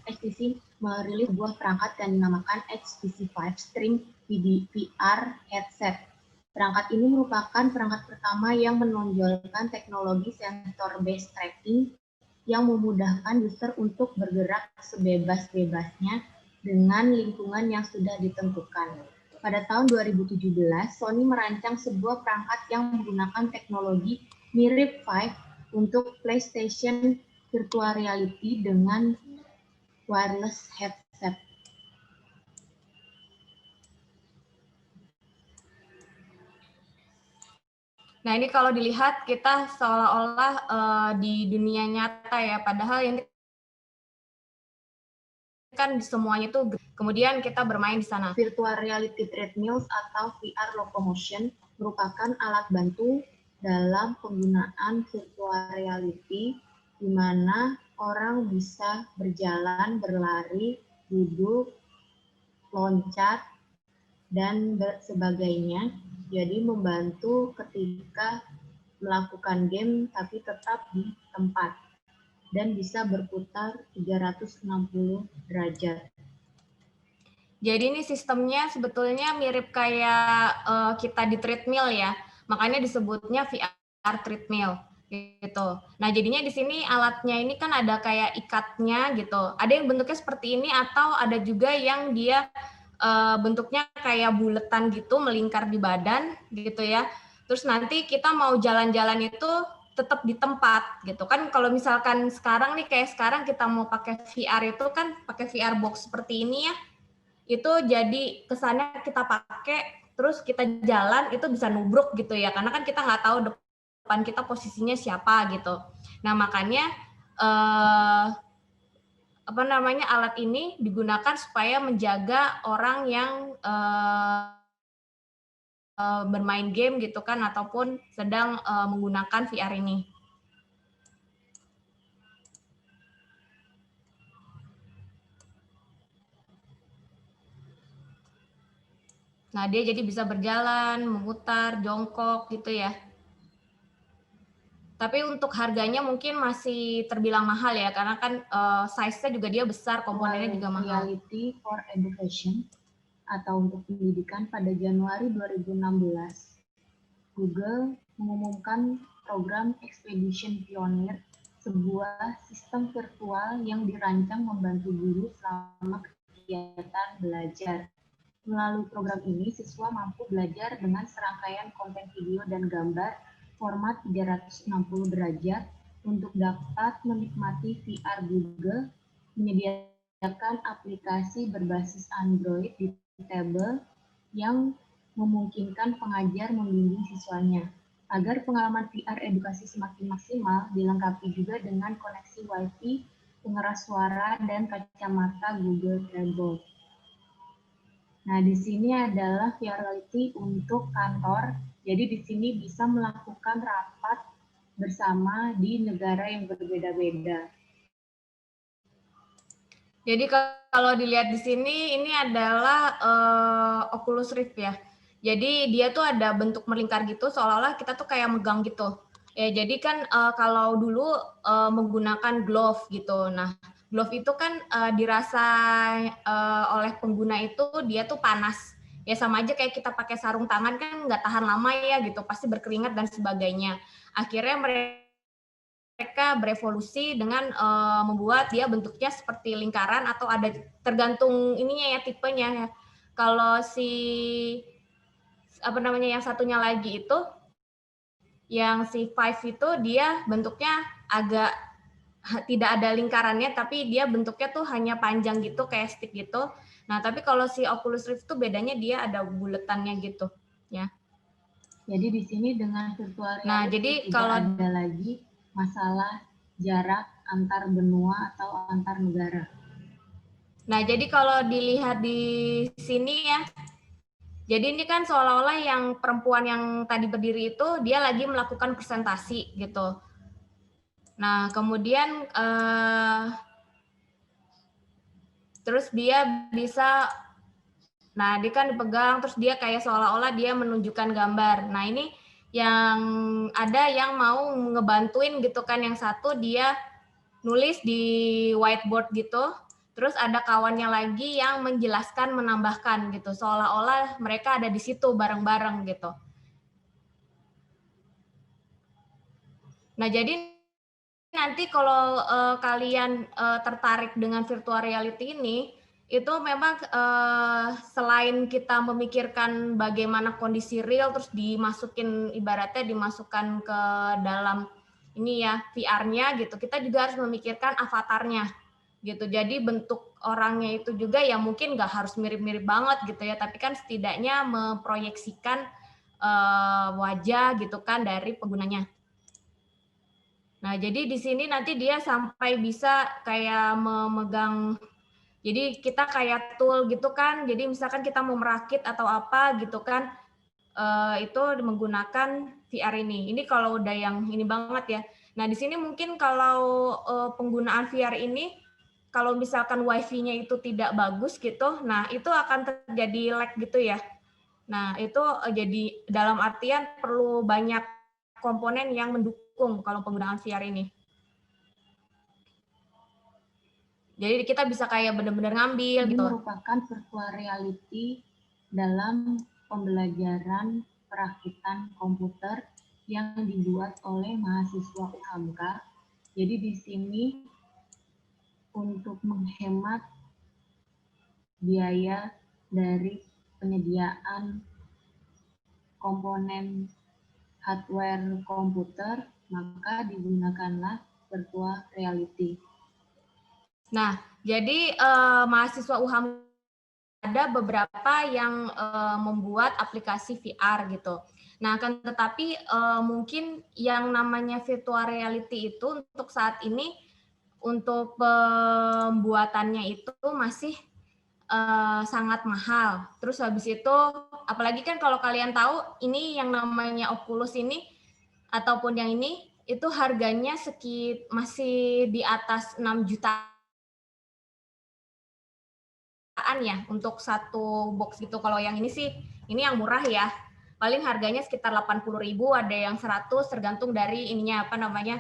HTC merilis sebuah perangkat yang dinamakan HTC Vive String VR headset. Perangkat ini merupakan perangkat pertama yang menonjolkan teknologi sensor-based tracking yang memudahkan user untuk bergerak sebebas-bebasnya dengan lingkungan yang sudah ditentukan. Pada tahun 2017, Sony merancang sebuah perangkat yang menggunakan teknologi mirip Vive untuk PlayStation Virtual Reality dengan wireless headset. Nah ini kalau dilihat kita seolah-olah di dunia nyata ya, padahal ini kan semuanya itu kemudian kita bermain di sana. Virtual Reality Treadmills atau VR Locomotion merupakan alat bantu dalam penggunaan virtual reality di mana orang bisa berjalan, berlari, duduk, loncat, dan sebagainya. Jadi membantu ketika melakukan game tapi tetap di tempat dan bisa berputar 360 derajat. Jadi ini sistemnya sebetulnya mirip kayak kita di treadmill ya. Makanya disebutnya VR treadmill gitu. Nah, jadinya di sini alatnya ini kan ada kayak ikatnya gitu. Ada yang bentuknya seperti ini atau ada juga yang dia bentuknya kayak buletan gitu melingkar di badan gitu ya. Terus nanti kita mau jalan-jalan itu tetap di tempat gitu kan. Kalau misalkan sekarang nih kayak sekarang kita mau pakai VR itu kan pakai VR box seperti ini ya. Itu jadi kesannya kita pakai terus kita jalan itu bisa nubruk gitu ya, karena kan kita nggak tahu depan kita posisinya siapa gitu. Nah makanya alat ini digunakan supaya menjaga orang yang bermain game gitu kan, ataupun sedang menggunakan VR ini. Nah, dia jadi bisa berjalan, memutar, jongkok gitu ya. Tapi untuk harganya mungkin masih terbilang mahal ya, karena kan size-nya juga dia besar, komponennya juga mahal. Reality for Education atau untuk pendidikan pada Januari 2016, Google mengumumkan program Expedition Pioneer, sebuah sistem virtual yang dirancang membantu guru selama kegiatan belajar. Melalui program ini, siswa mampu belajar dengan serangkaian konten video dan gambar format 360 derajat untuk dapat menikmati VR. Google menyediakan aplikasi berbasis Android di tablet yang memungkinkan pengajar membimbing siswanya. Agar pengalaman VR edukasi semakin maksimal, dilengkapi juga dengan koneksi Wi-Fi, pengeras suara, dan kacamata Google Trable. Nah, di sini adalah VR reality untuk kantor. Jadi di sini bisa melakukan rapat bersama di negara yang berbeda-beda. Jadi kalau dilihat di sini, ini adalah Oculus Rift ya. Jadi dia tuh ada bentuk melingkar gitu, seolah-olah kita tuh kayak megang gitu. Ya, jadi kan kalau dulu menggunakan glove gitu. Nah, glove itu kan dirasa oleh pengguna itu dia tuh panas. Ya sama aja kayak kita pakai sarung tangan kan nggak tahan lama ya gitu, pasti berkeringat dan sebagainya. Akhirnya mereka berevolusi dengan membuat dia bentuknya seperti lingkaran atau ada tergantung ininya ya, tipenya ya. Kalau yang satunya lagi itu, yang si Vive itu dia bentuknya agak tidak ada lingkarannya, tapi dia bentuknya tuh hanya panjang gitu kayak stick gitu. Nah, tapi kalau si Oculus Rift tuh bedanya dia ada buletannya gitu, ya. Jadi di sini dengan virtual reality jadi kalau ada lagi masalah jarak antar benua atau antar negara. Nah, jadi kalau dilihat di sini ya, jadi ini kan seolah-olah yang perempuan yang tadi berdiri itu dia lagi melakukan presentasi gitu. Nah, kemudian terus dia bisa, nah dia kan dipegang, terus dia kayak seolah-olah dia menunjukkan gambar. Nah ini yang ada yang mau ngebantuin gitu kan, yang satu dia nulis di whiteboard gitu, terus ada kawannya lagi yang menjelaskan, menambahkan gitu, seolah-olah mereka ada di situ bareng-bareng gitu. Nah jadi nanti kalau kalian tertarik dengan virtual reality ini, itu memang selain kita memikirkan bagaimana kondisi real, terus dimasukin, ibaratnya dimasukkan ke dalam ini ya VR-nya gitu, kita juga harus memikirkan avatarnya gitu. Jadi bentuk orangnya itu juga ya mungkin nggak harus mirip-mirip banget gitu ya, tapi kan setidaknya memproyeksikan wajah gitu kan dari penggunanya. Nah, jadi di sini nanti dia sampai bisa kayak memegang, jadi kita kayak tool gitu kan, jadi misalkan kita mau merakit atau apa gitu kan, itu menggunakan VR ini. Ini kalau udah yang ini banget ya. Nah, di sini mungkin kalau penggunaan VR ini, kalau misalkan wifi-nya itu tidak bagus gitu, nah itu akan terjadi lag gitu ya. Nah, itu jadi dalam artian perlu banyak komponen yang mendukung kalau penggunaan VR ini. Jadi kita bisa kayak benar-benar ngambil gitu. Ini merupakan virtual reality dalam pembelajaran perakitan komputer yang dibuat oleh mahasiswa UHAMKA. Jadi di sini untuk menghemat biaya dari penyediaan komponen hardware komputer, maka digunakanlah virtual reality. Nah, jadi mahasiswa UHAM ada beberapa yang membuat aplikasi VR gitu. Nah, kan tetapi mungkin yang namanya virtual reality itu untuk saat ini untuk pembuatannya itu masih sangat mahal. Terus habis itu, apalagi kan kalau kalian tahu, ini yang namanya Oculus ini, ataupun yang ini, itu harganya masih di atas 6 jutaan ya, untuk satu box gitu. Kalau yang ini sih, ini yang murah ya. Paling harganya sekitar 80.000, ada yang 100, tergantung dari ininya, apa namanya,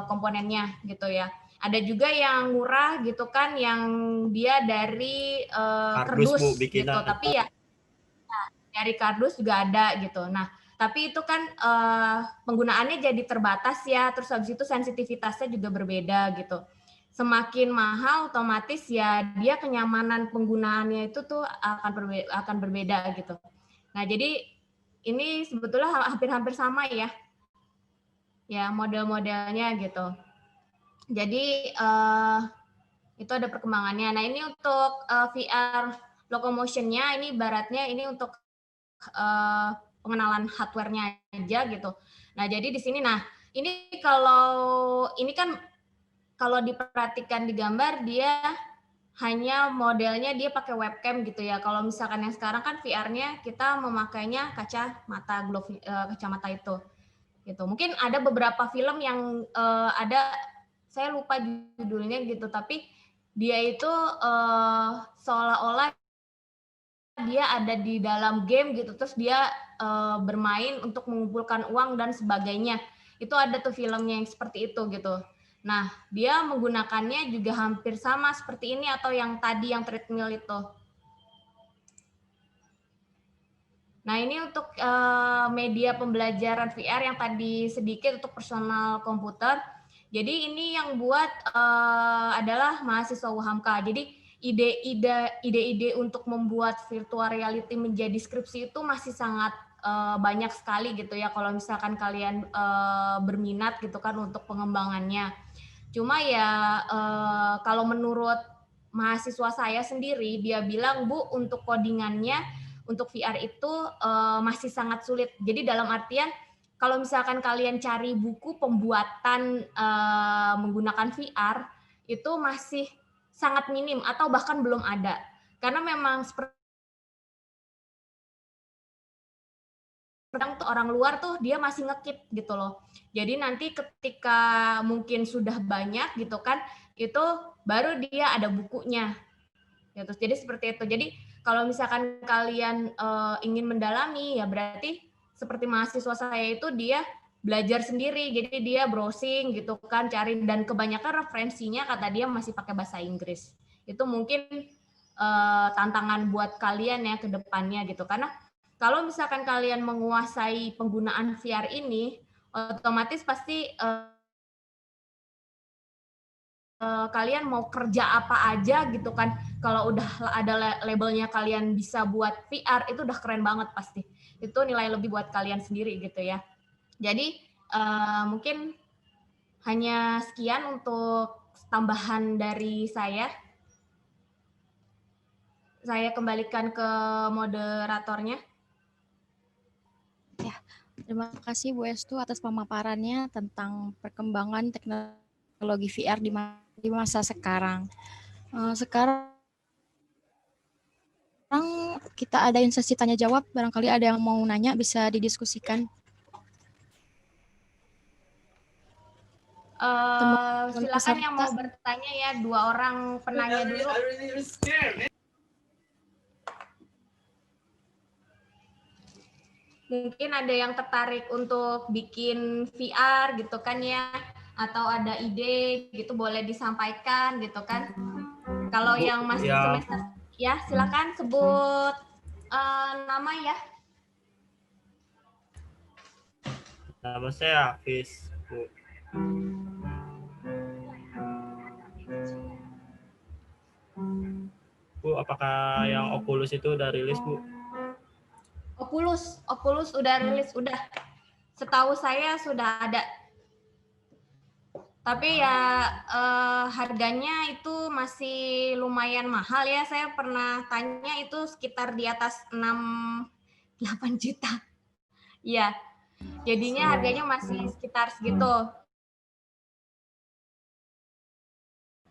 komponennya gitu ya. Ada juga yang murah gitu kan, yang dia dari Kardus, Bu, kardus gitu, bikinan. tapi ya dari kardus juga ada gitu. Nah, tapi itu kan penggunaannya jadi terbatas ya, terus habis itu sensitivitasnya juga berbeda gitu. Semakin mahal otomatis ya dia kenyamanan penggunaannya itu tuh akan berbeda gitu. Nah, jadi ini sebetulnya hampir-hampir sama ya. Ya, model-modelnya gitu. Jadi itu ada perkembangannya. Nah, ini untuk VR locomotion-nya, ini ibaratnya ini untuk pengenalan hardware-nya aja gitu. Nah, jadi di sini, nah ini ini kan kalau diperhatikan di gambar dia hanya modelnya dia pakai webcam gitu ya. Kalau misalkan yang sekarang kan VR-nya kita memakainya kacamata kacamata itu gitu. Mungkin ada beberapa film yang ada, saya lupa judulnya gitu, tapi dia itu seolah-olah dia ada di dalam game gitu, terus dia bermain untuk mengumpulkan uang dan sebagainya. Itu ada tuh filmnya yang seperti itu gitu. Nah, dia menggunakannya juga hampir sama seperti ini atau yang tadi yang treadmill itu. Nah, ini untuk media pembelajaran VR yang tadi sedikit untuk personal komputer. Jadi ini yang buat adalah mahasiswa UHAMKA. Jadi ide-ide untuk membuat virtual reality menjadi skripsi itu masih sangat banyak sekali gitu ya, kalau misalkan kalian berminat gitu kan untuk pengembangannya. Cuma ya kalau menurut mahasiswa saya sendiri, dia bilang, Bu, untuk codingannya untuk VR itu masih sangat sulit. Jadi dalam artian kalau misalkan kalian cari buku pembuatan menggunakan VR itu masih sangat minim atau bahkan belum ada. Karena memang seperti orang luar tuh dia masih ngekip gitu loh. Jadi nanti ketika mungkin sudah banyak gitu kan, itu baru dia ada bukunya. Ya, terus jadi seperti itu. Jadi kalau misalkan kalian ingin mendalami ya berarti seperti mahasiswa saya itu dia belajar sendiri. Jadi dia browsing gitu kan, cari, dan kebanyakan referensinya kata dia masih pakai bahasa Inggris. Itu mungkin tantangan buat kalian ya ke depannya gitu. Karena kalau misalkan kalian menguasai penggunaan VR ini, otomatis pasti kalian mau kerja apa aja gitu kan, kalau udah ada labelnya kalian bisa buat VR itu udah keren banget pasti. Itu nilai lebih buat kalian sendiri gitu ya. Jadi mungkin hanya sekian untuk tambahan dari saya. Saya kembalikan ke moderatornya. Ya, terima kasih Bu Estu atas pemaparannya tentang perkembangan teknologi VR di masa sekarang. Sekarang kita adain sesi tanya jawab, barangkali ada yang mau nanya bisa didiskusikan. Silakan yang mau bertanya ya, 2 orang penanya dulu. Mungkin ada yang tertarik untuk bikin VR gitu kan ya, atau ada ide gitu boleh disampaikan gitu kan. Kalau yang masih semester ya silakan sebut nama ya. Nama saya Hafiz, Bu. Bu, apakah yang Oculus itu udah rilis, Bu? Oculus udah rilis, udah. Setahu saya sudah ada. Tapi ya harganya itu masih lumayan mahal ya. Saya pernah tanya itu sekitar di atas 6-8 juta. Iya. Jadinya harganya masih sekitar segitu.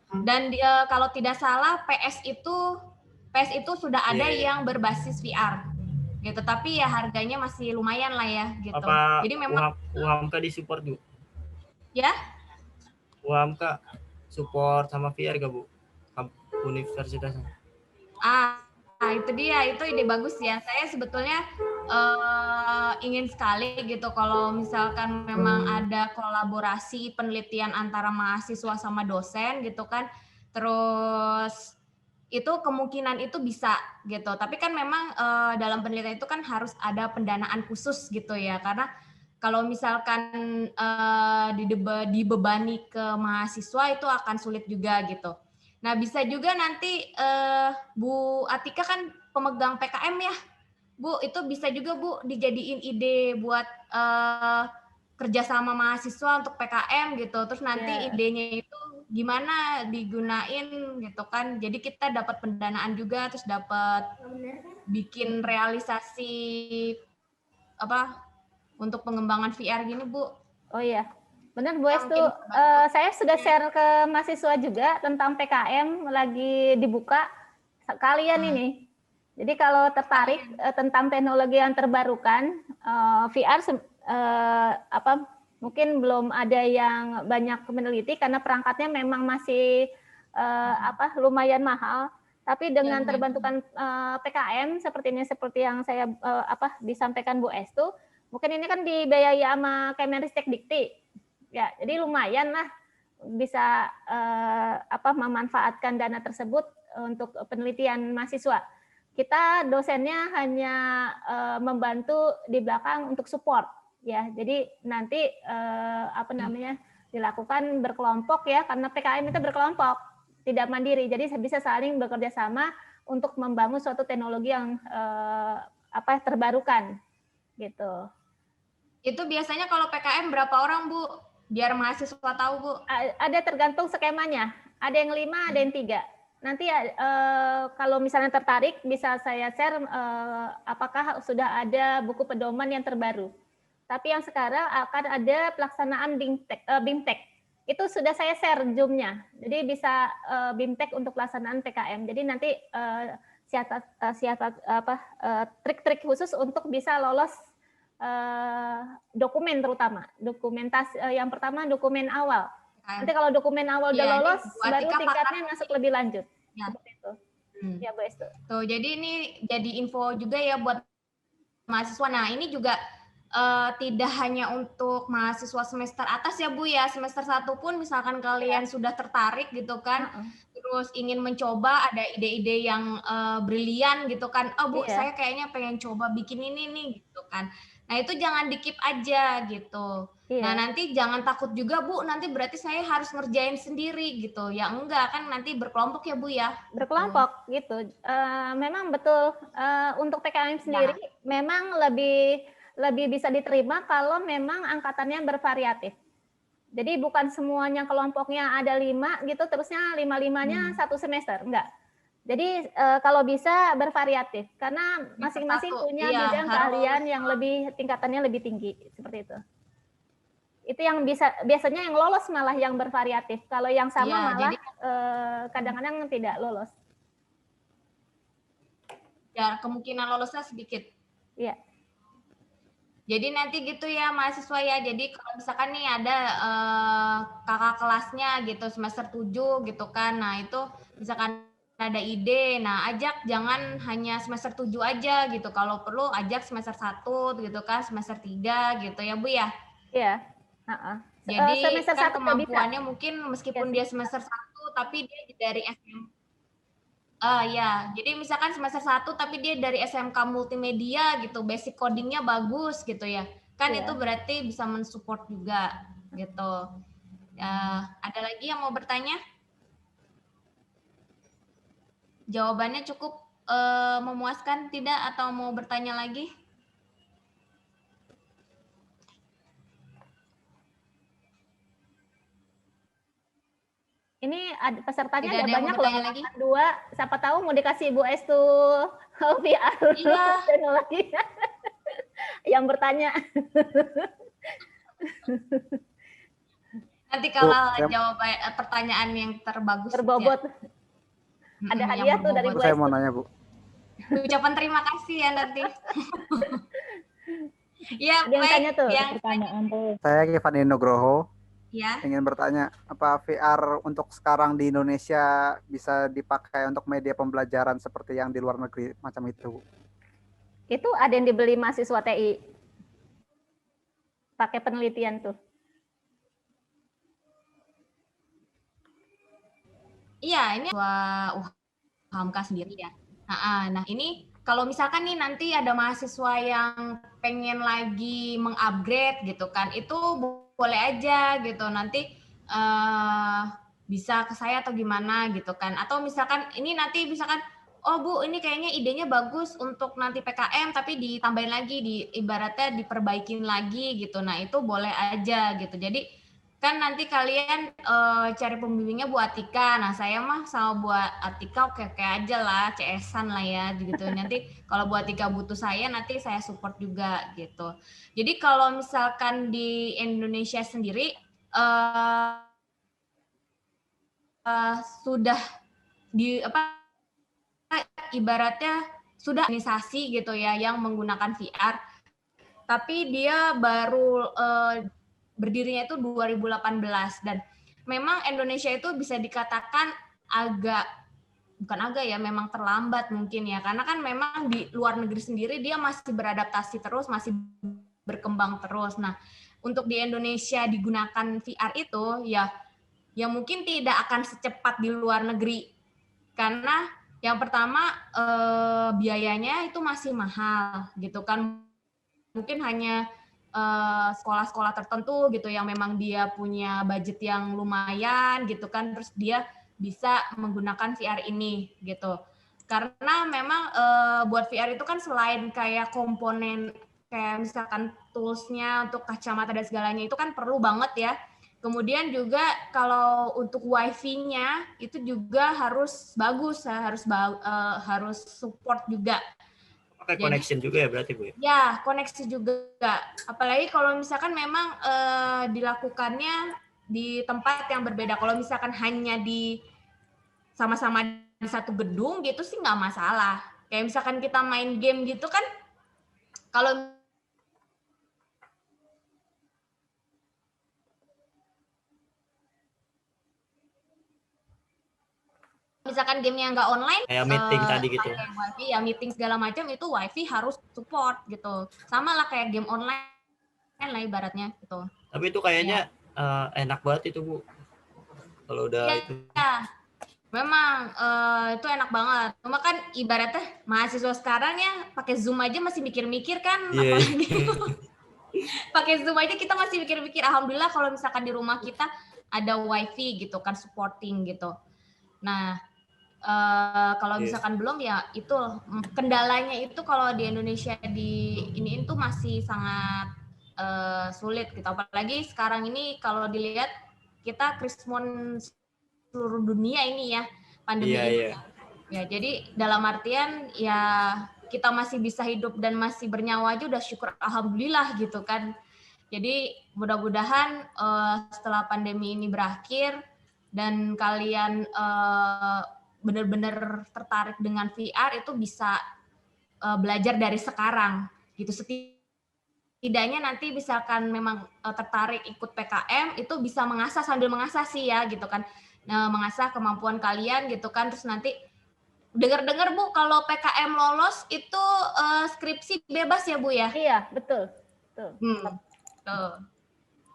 Dan kalau tidak salah PS itu sudah ada yang berbasis VR gitu, tapi ya harganya masih lumayan lah ya gitu. Apa Jadi memang UHAMKA disupport Bu? ya UHAMKA support sama VR gak Bu? Universitasnya. Itu dia, itu ide bagus ya. Saya sebetulnya ingin sekali gitu kalau misalkan memang ada kolaborasi penelitian antara mahasiswa sama dosen gitu kan. Terus itu kemungkinan itu bisa gitu. Tapi kan memang dalam penelitian itu kan harus ada pendanaan khusus gitu ya. Karena kalau misalkan dibebani ke mahasiswa itu akan sulit juga gitu. Nah, bisa juga nanti Bu Atika kan pemegang PKM ya, Bu, itu bisa juga Bu dijadiin ide buat kerjasama mahasiswa untuk PKM gitu. Terus nanti idenya itu gimana digunain gitu kan. Jadi kita dapat pendanaan juga, terus dapat bikin realisasi untuk pengembangan VR gini Bu. Oh iya. Benar Bu Estu, saya sudah share ke mahasiswa juga tentang PKM lagi dibuka kalian ini. Jadi kalau tertarik tentang teknologi yang terbarukan, VR mungkin belum ada yang banyak meneliti karena perangkatnya memang masih lumayan mahal. Tapi dengan terbantukan PKM seperti yang saya disampaikan Bu Estu, mungkin ini kan dibiayai sama Kemenristek Dikti. Ya, jadi lumayan lah bisa memanfaatkan dana tersebut untuk penelitian mahasiswa. Kita dosennya hanya membantu di belakang untuk support ya. Jadi nanti dilakukan berkelompok ya, karena PKM itu berkelompok, tidak mandiri. Jadi bisa saling bekerja sama untuk membangun suatu teknologi yang terbarukan gitu. Itu biasanya kalau PKM berapa orang Bu? Biar mahasiswa tahu Bu. Ada tergantung skemanya. Ada yang 5, ada yang 3. Nanti kalau misalnya tertarik bisa saya share apakah sudah ada buku pedoman yang terbaru. Tapi yang sekarang akan ada pelaksanaan BIMTEK. Itu sudah saya share Zoom-nya. Jadi bisa BIMTEK untuk pelaksanaan PKM. Jadi nanti trik-trik khusus untuk bisa lolos dokumen, terutama dokumentasi. Yang pertama dokumen awal. Nanti kalau dokumen awal udah lolos, baru tingkatnya masuk lebih lanjut. Ya. Seperti itu. Ya Bu Estu. Tuh, jadi ini jadi info juga ya buat mahasiswa. Nah, ini juga tidak hanya untuk mahasiswa semester atas ya Bu ya. Semester 1 pun misalkan kalian sudah tertarik gitu kan, terus ingin mencoba, ada ide-ide yang brilian gitu kan. Oh Bu, saya kayaknya pengen coba bikin ini nih gitu kan. Nah, itu jangan di-keep aja gitu. Nah, nanti jangan takut juga Bu, nanti berarti saya harus ngerjain sendiri gitu. Ya enggak, kan nanti berkelompok ya Bu ya. Berkelompok gitu. Memang betul untuk PKM sendiri memang lebih bisa diterima kalau memang angkatannya bervariatif. Jadi bukan semuanya kelompoknya ada 5 gitu, terusnya 5-5-nya satu semester, enggak. Jadi kalau bisa bervariatif, karena masing-masing punya bidang keahlian yang tingkatannya lebih tinggi, seperti itu. Itu yang biasanya yang lolos malah yang bervariatif. Kalau yang sama malah kadang-kadang tidak lolos. Ya, kemungkinan lolosnya sedikit. Iya. Jadi nanti gitu ya mahasiswa ya. Jadi kalau misalkan nih ada kakak kelasnya gitu semester 7 gitu kan. Nah, itu misalkan ada ide, nah ajak jangan hanya semester 7 aja gitu. Kalau perlu ajak semester 1 gitu kan, semester 3 gitu ya Bu ya. Iya. Jadi semester kan kemampuannya mungkin meskipun dia semester 1 tapi dia dari SMK. Ya, jadi misalkan semester 1 tapi dia dari SMK multimedia gitu, basic codingnya bagus gitu ya. Kan itu berarti bisa mensupport juga gitu. Ada lagi yang mau bertanya? Jawabannya cukup memuaskan tidak atau mau bertanya lagi? Ini pesertanya ada banyak loh, lagi. 2, siapa tahu mau dikasih Bu Estu VR teknologi yang bertanya. Nanti kalau saya- jawab pertanyaan yang terbagus Terbobot. ya. Ada Yang hadiah tuh dari berbobot. Bu saya mau Esti. nanya Bu. Ucapan terima kasih ya nanti. Ya, Ada yang baik. tanya tuh. Yang Pertanyaan tuh. Saya Giovanni Nugroho ya. ingin bertanya, apa VR untuk sekarang di Indonesia bisa dipakai untuk media pembelajaran seperti yang di luar negeri macam itu, Bu? Itu ada yang dibeli mahasiswa TI. Pakai penelitian tuh. Iya, ini Hamka sendiri ya. Nah, ini kalau misalkan nih nanti ada mahasiswa yang pengen lagi mengupgrade gitu kan, itu boleh aja gitu. Nanti bisa ke saya atau gimana gitu kan. Atau misalkan ini nanti misalkan, oh Bu, ini kayaknya idenya bagus untuk nanti PKM tapi ditambahin lagi, ibaratnya diperbaikin lagi gitu. Nah, itu boleh aja gitu. Jadi kan nanti kalian cari pembimbingnya Bu Atika. Nah, saya mah sama Bu Atika oke aja lah, CS-an lah ya gitu. Nanti kalau Bu Atika butuh saya, nanti saya support juga gitu. Jadi kalau misalkan di Indonesia sendiri sudah di ibaratnya sudah organisasi gitu ya yang menggunakan VR, tapi dia baru berdirinya itu 2018 dan memang Indonesia itu bisa dikatakan memang terlambat mungkin ya, karena kan memang di luar negeri sendiri dia masih beradaptasi terus, masih berkembang terus. Nah, untuk di Indonesia digunakan VR itu ya mungkin tidak akan secepat di luar negeri, karena yang pertama biayanya itu masih mahal gitu kan, mungkin hanya sekolah-sekolah tertentu gitu yang memang dia punya budget yang lumayan gitu kan, terus dia bisa menggunakan VR ini gitu. Karena memang buat VR itu kan selain kayak komponen kayak misalkan toolsnya untuk kacamata dan segalanya itu kan perlu banget ya. Kemudian juga kalau untuk wifi-nya itu juga harus bagus, harus support juga. Pakai connection juga ya berarti Bu? Ya, koneksi juga. Apalagi kalau misalkan memang dilakukannya di tempat yang berbeda. Kalau misalkan hanya di sama-sama di satu gedung gitu sih nggak masalah. Kayak misalkan kita main game gitu kan, kalau misalkan gamenya nggak online, kayak meeting tadi gitu. Wifi ya, meeting segala macam itu wifi harus support gitu. Sama lah kayak game online lah ibaratnya gitu. Tapi itu kayaknya enak banget itu Bu. Kalau udah itu. Ya, memang itu enak banget. Cuma kan ibaratnya mahasiswa sekarang ya pakai Zoom aja masih mikir-mikir kan, apalagi pakai Zoom aja kita masih mikir-mikir. Alhamdulillah kalau misalkan di rumah kita ada wifi gitu kan, supporting gitu. Nah, kalau misalkan belum ya itu kendalanya itu kalau di Indonesia di ini itu masih sangat sulit gitu. Apalagi sekarang ini kalau dilihat kita krismon seluruh dunia ini ya, pandemi ini. Ya, jadi dalam artian ya kita masih bisa hidup dan masih bernyawa aja udah syukur alhamdulillah gitu kan. Jadi mudah-mudahan setelah pandemi ini berakhir dan kalian benar-benar tertarik dengan VR itu bisa belajar dari sekarang gitu. Setidaknya nanti misalkan memang tertarik ikut PKM itu bisa mengasah sambil mengasah sih ya gitu kan, mengasah kemampuan kalian gitu kan. Terus nanti dengar-dengar Bu kalau PKM lolos itu skripsi bebas ya Bu ya? Iya, betul. Tuh.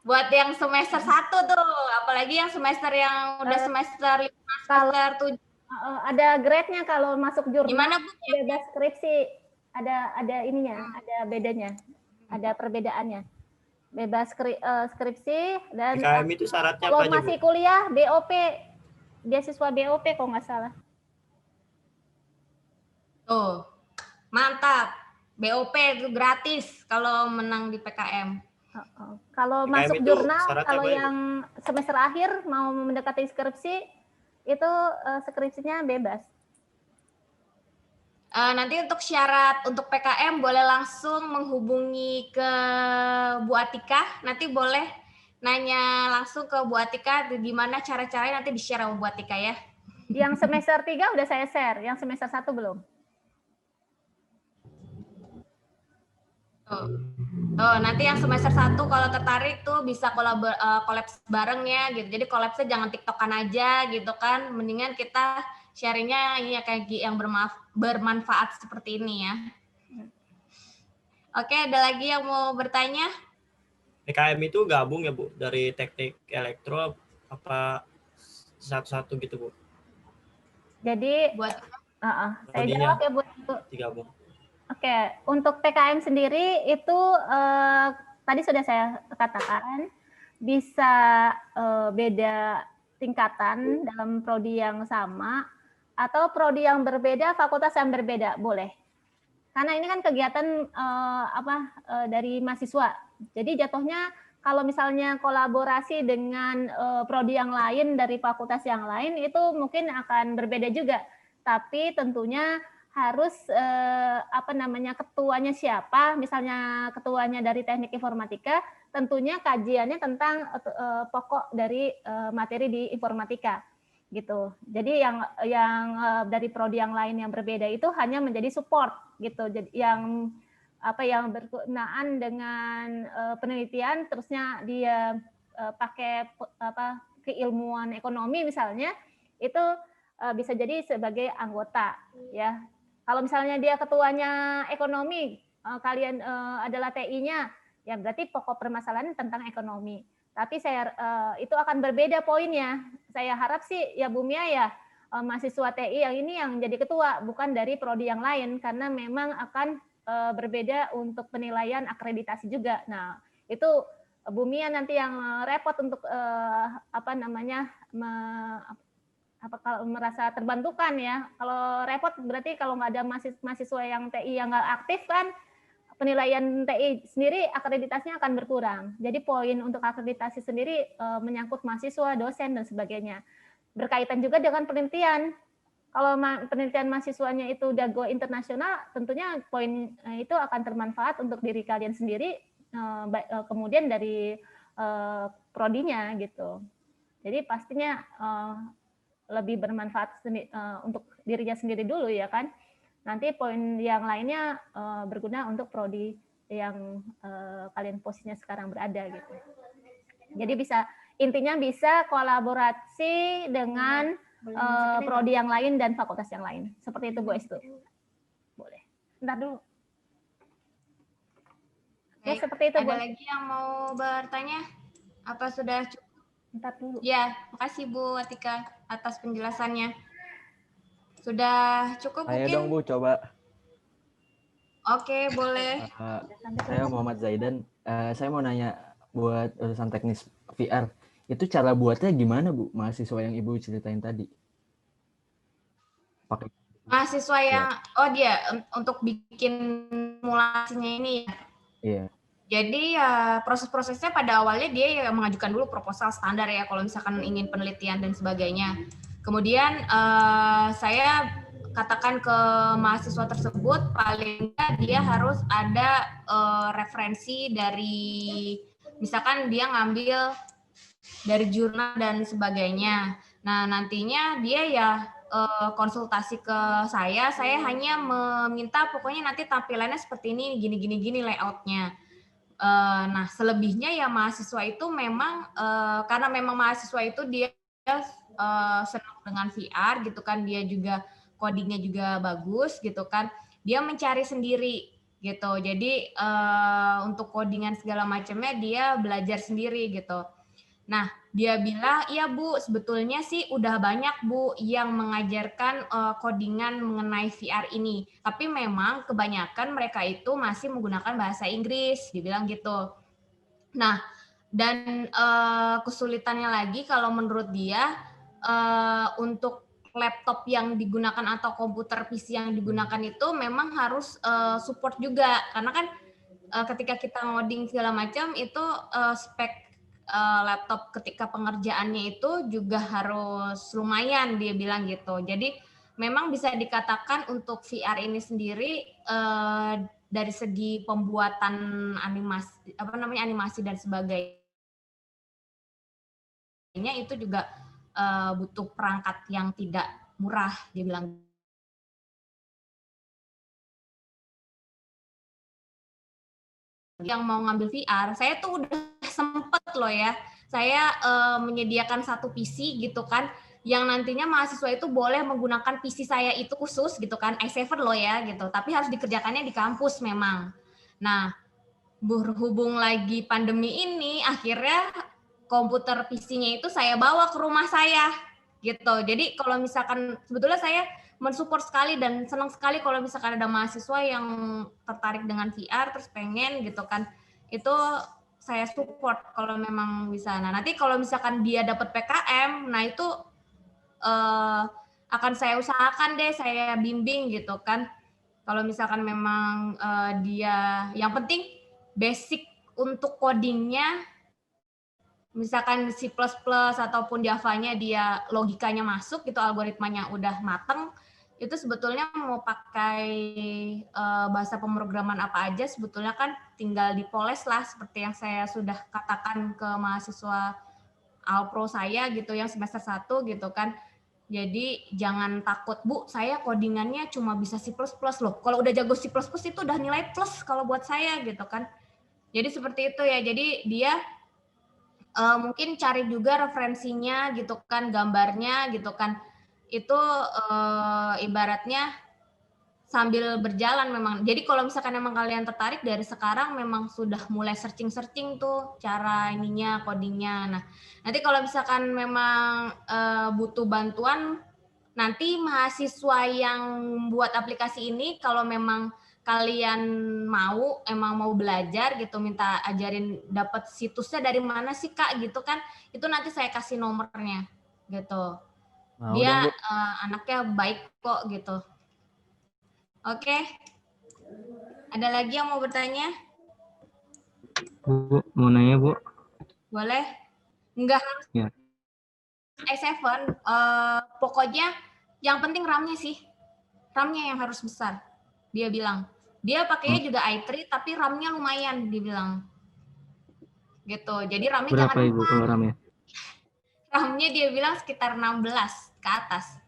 Buat yang semester 1 tuh, apalagi yang semester yang udah semester 5, semester 7. Ada grade-nya kalau masuk jurnal. Gimana Bu? Bebas skripsi. Ada ininya, ada bedanya. Ada perbedaannya. Bebas skripsi dan PKM itu syaratnya apa kalau aja Bu? masih kuliah BOP, beasiswa BOP kalau nggak salah. Tuh, mantap. BOP itu gratis kalau menang di PKM. Kalau PKM masuk itu jurnal, syaratnya kalau apa ya, Bu? yang semester akhir mau mendekati skripsi, itu skripsinya bebas. Nanti untuk syarat untuk PKM boleh langsung menghubungi ke Bu Atika. Nanti boleh nanya langsung ke Bu Atika, gimana cara-caranya nanti di-share sama Bu Atika ya. Yang semester 3 udah saya share, yang semester 1 belum. Oh, nanti yang semester 1 kalau tertarik tuh bisa kolaps bareng ya gitu. Jadi kolapsnya jangan TikTokan aja gitu kan. Mendingan kita sharingnya ini ya kayak yang bermanfaat seperti ini ya. Oke, ada lagi yang mau bertanya? PKM itu gabung ya Bu dari teknik elektro apa satu-satu gitu Bu? Jadi Buat saya jawab ya Bu. Digabung. Oke, untuk PKM sendiri itu tadi sudah saya katakan bisa beda tingkatan dalam prodi yang sama atau prodi yang berbeda, fakultas yang berbeda, boleh. Karena ini kan kegiatan dari mahasiswa. Jadi jatuhnya kalau misalnya kolaborasi dengan prodi yang lain dari fakultas yang lain itu mungkin akan berbeda juga. Tapi tentunya harus ketuanya siapa, misalnya ketuanya dari teknik informatika, tentunya kajiannya tentang pokok dari materi di informatika gitu. Jadi yang dari prodi yang lain yang berbeda itu hanya menjadi support gitu. Jadi yang berkenaan dengan penelitian, terusnya dia pakai keilmuan ekonomi misalnya, itu bisa jadi sebagai anggota ya. Kalau misalnya dia ketuanya ekonomi, kalian adalah TI-nya, ya berarti pokok permasalahan tentang ekonomi. Tapi itu akan berbeda poinnya. Saya harap sih ya Bu Mia ya, mahasiswa TI yang ini yang jadi ketua, bukan dari prodi yang lain, karena memang akan berbeda untuk penilaian akreditasi juga. Nah, itu Bu Mia nanti yang repot untuk kalau merasa terbantukan ya. Kalau repot berarti kalau nggak ada mahasiswa yang TI yang nggak aktif kan, penilaian TI sendiri akreditasinya akan berkurang. Jadi poin untuk akreditasi sendiri menyangkut mahasiswa, dosen, dan sebagainya. Berkaitan juga dengan penelitian. Kalau penelitian mahasiswanya itu udah go internasional, tentunya poin itu akan bermanfaat untuk diri kalian sendiri, kemudian dari prodinya gitu. Jadi pastinya lebih bermanfaat untuk dirinya sendiri dulu ya kan. Nanti poin yang lainnya berguna untuk prodi yang kalian posisinya sekarang berada gitu. Jadi intinya bisa kolaborasi dengan prodi yang lain dan fakultas yang lain. Seperti itu Bu Estu. Boleh. Bentar dulu. Oke, seperti itu Bu. Ada lagi yang mau bertanya? Apa sudah cukup? Bentar dulu. Ya, makasih Bu Atika atas penjelasannya. Sudah cukup Saya mungkin? dong Bu, coba. Oke, boleh. Saya Muhammad Zaidan. Saya mau nanya buat urusan teknis VR. Itu cara buatnya gimana Bu? Mahasiswa yang Ibu ceritain tadi. Pakai mahasiswa yang dia untuk bikin simulasinya ini ya. Iya. Jadi ya proses-prosesnya pada awalnya dia ya mengajukan dulu proposal standar ya kalau misalkan ingin penelitian dan sebagainya. Kemudian saya katakan ke mahasiswa tersebut paling nggak dia harus ada referensi dari misalkan dia ngambil dari jurnal dan sebagainya. Nah nantinya dia ya konsultasi ke saya hanya meminta pokoknya nanti tampilannya seperti ini gini layoutnya. Nah, selebihnya ya mahasiswa itu memang karena memang mahasiswa itu dia senang dengan VR gitu kan, dia juga codingnya juga bagus gitu kan, dia mencari sendiri gitu. Jadi untuk codingan segala macamnya dia belajar sendiri gitu. Nah, dia bilang, iya Bu, sebetulnya sih udah banyak Bu yang mengajarkan codingan mengenai VR ini. Tapi memang kebanyakan mereka itu masih menggunakan bahasa Inggris, dibilang gitu. Nah, dan kesulitannya lagi kalau menurut dia, untuk laptop yang digunakan atau komputer PC yang digunakan itu memang harus support juga. Karena kan ketika kita ngoding segala macam itu spek laptop ketika pengerjaannya itu juga harus lumayan dia bilang gitu. Jadi memang bisa dikatakan untuk VR ini sendiri dari segi pembuatan animasi dan sebagainya sebagainya itu juga butuh perangkat yang tidak murah, dia bilang. Yang mau ngambil VR, saya tuh udah sempet loh ya, saya menyediakan satu PC gitu kan, yang nantinya mahasiswa itu boleh menggunakan PC saya itu khusus gitu kan, iSaver loh ya gitu, tapi harus dikerjakannya di kampus memang. Nah, berhubung lagi pandemi ini, akhirnya komputer PC-nya itu saya bawa ke rumah saya gitu. Jadi kalau misalkan sebetulnya saya mensupport sekali dan senang sekali kalau misalkan ada mahasiswa yang tertarik dengan VR terus pengen gitu kan, itu saya support kalau memang bisa. Nah nanti kalau misalkan dia dapat PKM, nah itu akan saya usahakan deh, saya bimbing gitu kan. Kalau misalkan memang dia, yang penting basic untuk codingnya, misalkan C++ ataupun Java-nya dia logikanya masuk gitu, algoritmanya udah mateng, itu sebetulnya mau pakai bahasa pemrograman apa aja sebetulnya kan tinggal dipoles lah, seperti yang saya sudah katakan ke mahasiswa Alpro saya gitu yang semester 1 gitu kan. Jadi jangan takut, Bu, saya codingannya cuma bisa C++ loh. Kalau udah jago C++ itu udah nilai plus kalau buat saya gitu kan. Jadi seperti itu ya. Jadi dia mungkin cari juga referensinya gitu kan, gambarnya gitu kan. Itu ibaratnya sambil berjalan memang. Jadi kalau misalkan memang kalian tertarik dari sekarang memang sudah mulai searching tuh cara ininya, codingnya. Nah, nanti kalau misalkan memang butuh bantuan, nanti mahasiswa yang buat aplikasi ini kalau memang kalian emang mau belajar gitu, minta ajarin dapat situsnya dari mana sih Kak gitu kan, itu nanti saya kasih nomornya gitu. Dia anaknya baik kok gitu. Oke. Ada lagi yang mau bertanya? Bu, mau nanya Bu? Boleh? Enggak harus Ya. i7, pokoknya yang penting RAM-nya sih. RAM-nya yang harus besar. Dia bilang. Dia pakainya juga i3 tapi RAM-nya lumayan, dia bilang. Gitu. Jadi RAM-nya Berapa jangan Ibu kalau RAM-nya? RAM-nya dia bilang sekitar 16 ke atas.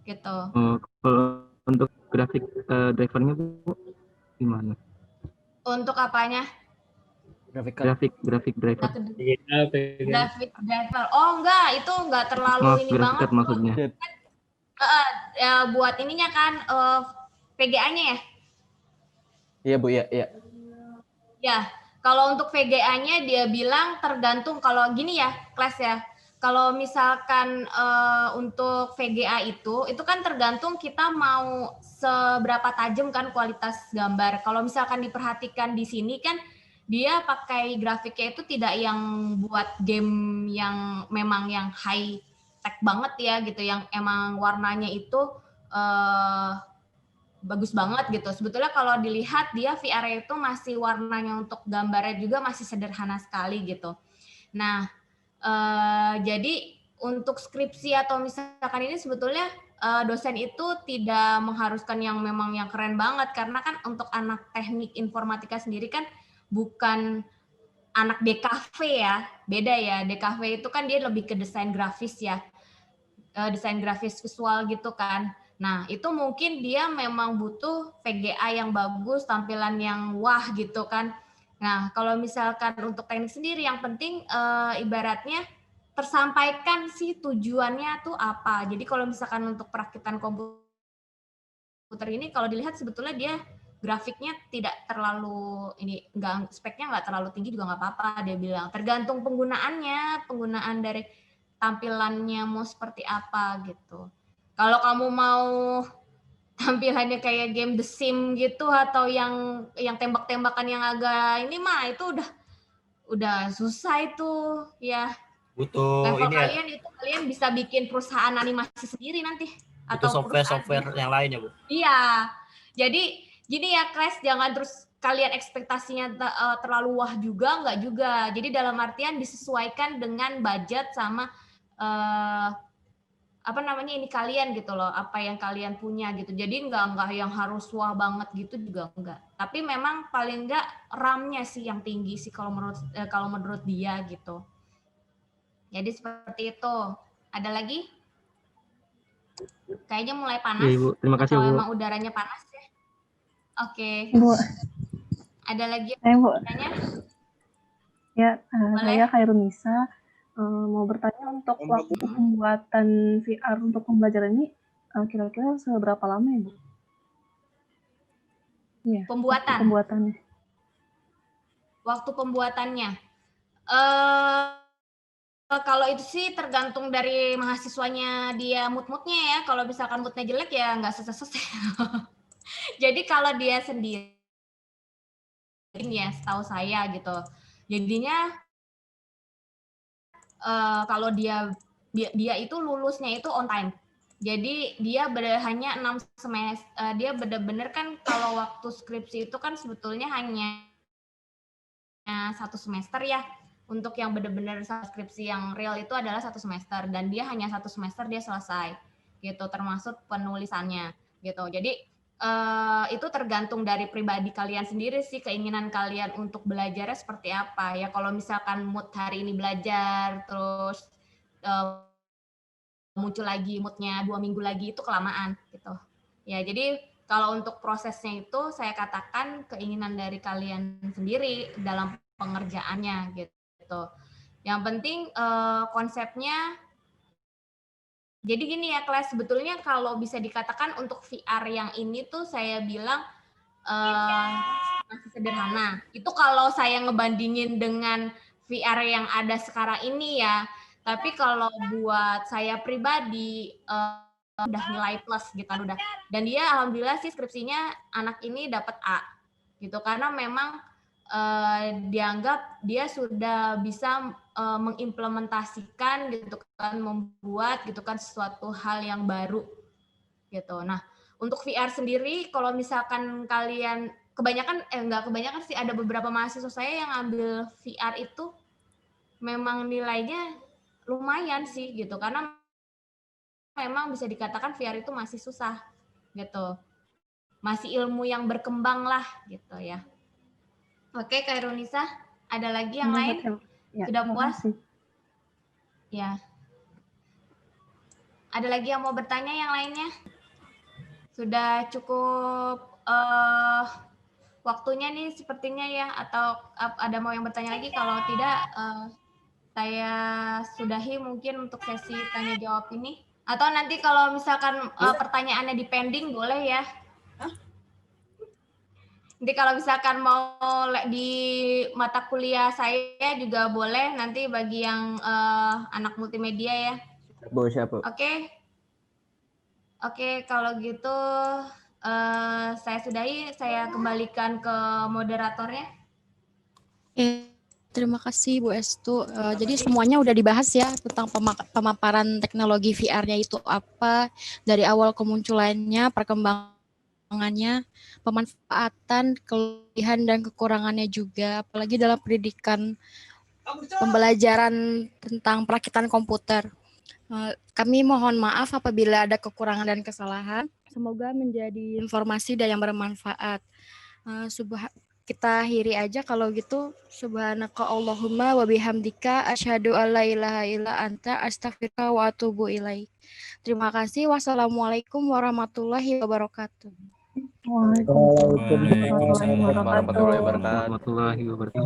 Gitu. Kalau untuk grafik drivernya Bu gimana? Untuk apanya? Grafik driver. Grafik driver. Oh enggak, itu enggak terlalu Maaf, ini grafik banget. card maksudnya. Buat ininya kan VGA-nya ya? Iya Bu, ya. Ya, kalau untuk VGA-nya dia bilang tergantung, kalau gini ya, kelas ya. Kalau misalkan untuk VGA itu kan tergantung kita mau seberapa tajam kan kualitas gambar. Kalau misalkan diperhatikan di sini kan dia pakai grafiknya itu tidak yang buat game yang memang yang high tech banget ya gitu, yang emang warnanya itu bagus banget gitu. Sebetulnya kalau dilihat dia VR itu masih warnanya untuk gambarnya juga masih sederhana sekali gitu. Nah, jadi untuk skripsi atau misalkan ini sebetulnya dosen itu tidak mengharuskan yang memang yang keren banget, karena kan untuk anak teknik informatika sendiri kan bukan anak DKV ya, beda ya. DKV itu kan dia lebih ke desain grafis ya, desain grafis visual gitu kan. Nah, itu mungkin dia memang butuh VGA yang bagus, tampilan yang wah gitu kan. Nah, kalau misalkan untuk teknik sendiri, yang penting ibaratnya tersampaikan sih tujuannya tuh apa. Jadi kalau misalkan untuk perakitan komputer ini, kalau dilihat sebetulnya dia grafiknya tidak terlalu ini, enggak, speknya nggak terlalu tinggi juga nggak apa-apa, dia bilang. Tergantung penggunaannya, penggunaan dari tampilannya mau seperti apa gitu. Kalau kamu mau tampilannya kayak game The Sims gitu atau yang tembak-tembakan yang agak ini mah itu udah susah itu ya. Butuh Level ini ya. kalian bisa bikin perusahaan animasi sendiri nanti Itu atau software yang lainnya Bu. Iya. Jadi gini ya Class, jangan terus kalian ekspektasinya terlalu wah juga, enggak juga. Jadi dalam artian disesuaikan dengan budget sama apa namanya ini kalian gitu loh, apa yang kalian punya gitu. Jadi enggak yang harus wah banget gitu juga enggak. Tapi memang paling enggak RAM-nya sih yang tinggi sih kalau menurut dia gitu. Jadi seperti itu. Ada lagi? Kayaknya mulai panas. Ya, Ibu. Terima kasih, atau Bu. emang udaranya panas ya? Oke. Bu, Ada lagi saya Bu. pertanyaan? Ya, Boleh. saya Khairunisa mau bertanya untuk waktu pembuatan VR untuk pembelajaran ini kira-kira seberapa lama ya, Bu? Iya, pembuatannya. Waktu pembuatannya. Kalau itu sih tergantung dari mahasiswanya, dia mood-moodnya ya. Kalau misalkan moodnya jelek ya nggak selesai-selesai. Jadi kalau dia sendiri ya setahu saya gitu. Jadinya kalau dia itu lulusnya itu on time. Jadi dia hanya 6 semester. Dia benar-benar kan kalau waktu skripsi itu kan sebetulnya hanya 1 semester ya. Untuk yang benar-benar skripsi yang real itu adalah 1 semester dan dia hanya 1 semester dia selesai gitu, termasuk penulisannya gitu. Jadi itu tergantung dari pribadi kalian sendiri sih, keinginan kalian untuk belajarnya seperti apa ya. Kalau misalkan mood hari ini belajar terus muncul lagi moodnya 2 minggu lagi, itu kelamaan gitu ya. Jadi kalau untuk prosesnya itu saya katakan keinginan dari kalian sendiri dalam pengerjaannya gitu. Yang penting konsepnya, jadi gini ya kelas, sebetulnya kalau bisa dikatakan untuk VR yang ini tuh saya bilang masih sederhana. Itu kalau saya ngebandingin dengan VR yang ada sekarang ini ya. Tapi kalau buat saya pribadi udah nilai plus gitu kan udah. Dan dia alhamdulillah sih skripsinya anak ini dapat A gitu, karena memang dianggap dia sudah bisa mengimplementasikan gitu kan, membuat gitu kan sesuatu hal yang baru gitu. Nah, untuk VR sendiri kalau misalkan kalian nggak kebanyakan sih, ada beberapa mahasiswa saya yang ambil VR itu memang nilainya lumayan sih gitu, karena memang bisa dikatakan VR itu masih susah gitu. Masih ilmu yang berkembang lah gitu ya. Oke, Kak Irunisa, ada lagi yang lain? Ya, sudah puas? makasih. Ya. Ada lagi yang mau bertanya yang lainnya? Sudah cukup waktunya nih sepertinya ya, atau ada mau yang bertanya lagi? Kalau tidak, saya sudahi mungkin untuk sesi tanya jawab ini. Atau nanti kalau misalkan pertanyaannya di pending boleh ya. Nanti kalau misalkan mau di mata kuliah saya juga boleh, nanti bagi yang anak multimedia ya. Siapa? Oke, kalau gitu saya sudahi, saya kembalikan ke moderatornya. Terima kasih Bu Estu. Jadi semuanya udah dibahas ya tentang pemaparan teknologi VR-nya itu apa, dari awal kemunculannya, perkembangannya, pemanfaatan, kelebihan dan kekurangannya juga, apalagi dalam pendidikan pembelajaran tentang perakitan komputer. Kami mohon maaf apabila ada kekurangan dan kesalahan. Semoga menjadi informasi dan yang bermanfaat. Kita akhiri aja kalau gitu. Subhanaka Allahumma wa bihamdika asyhadu alla ilaha illa anta astaghfiruka wa atubu ilaik. Terima kasih. Wassalamualaikum warahmatullahi wabarakatuh. Waalaikumsalam Waalaikumsalam warahmatullahi wabarakatuh. Warahmatullahi wabarakatuh.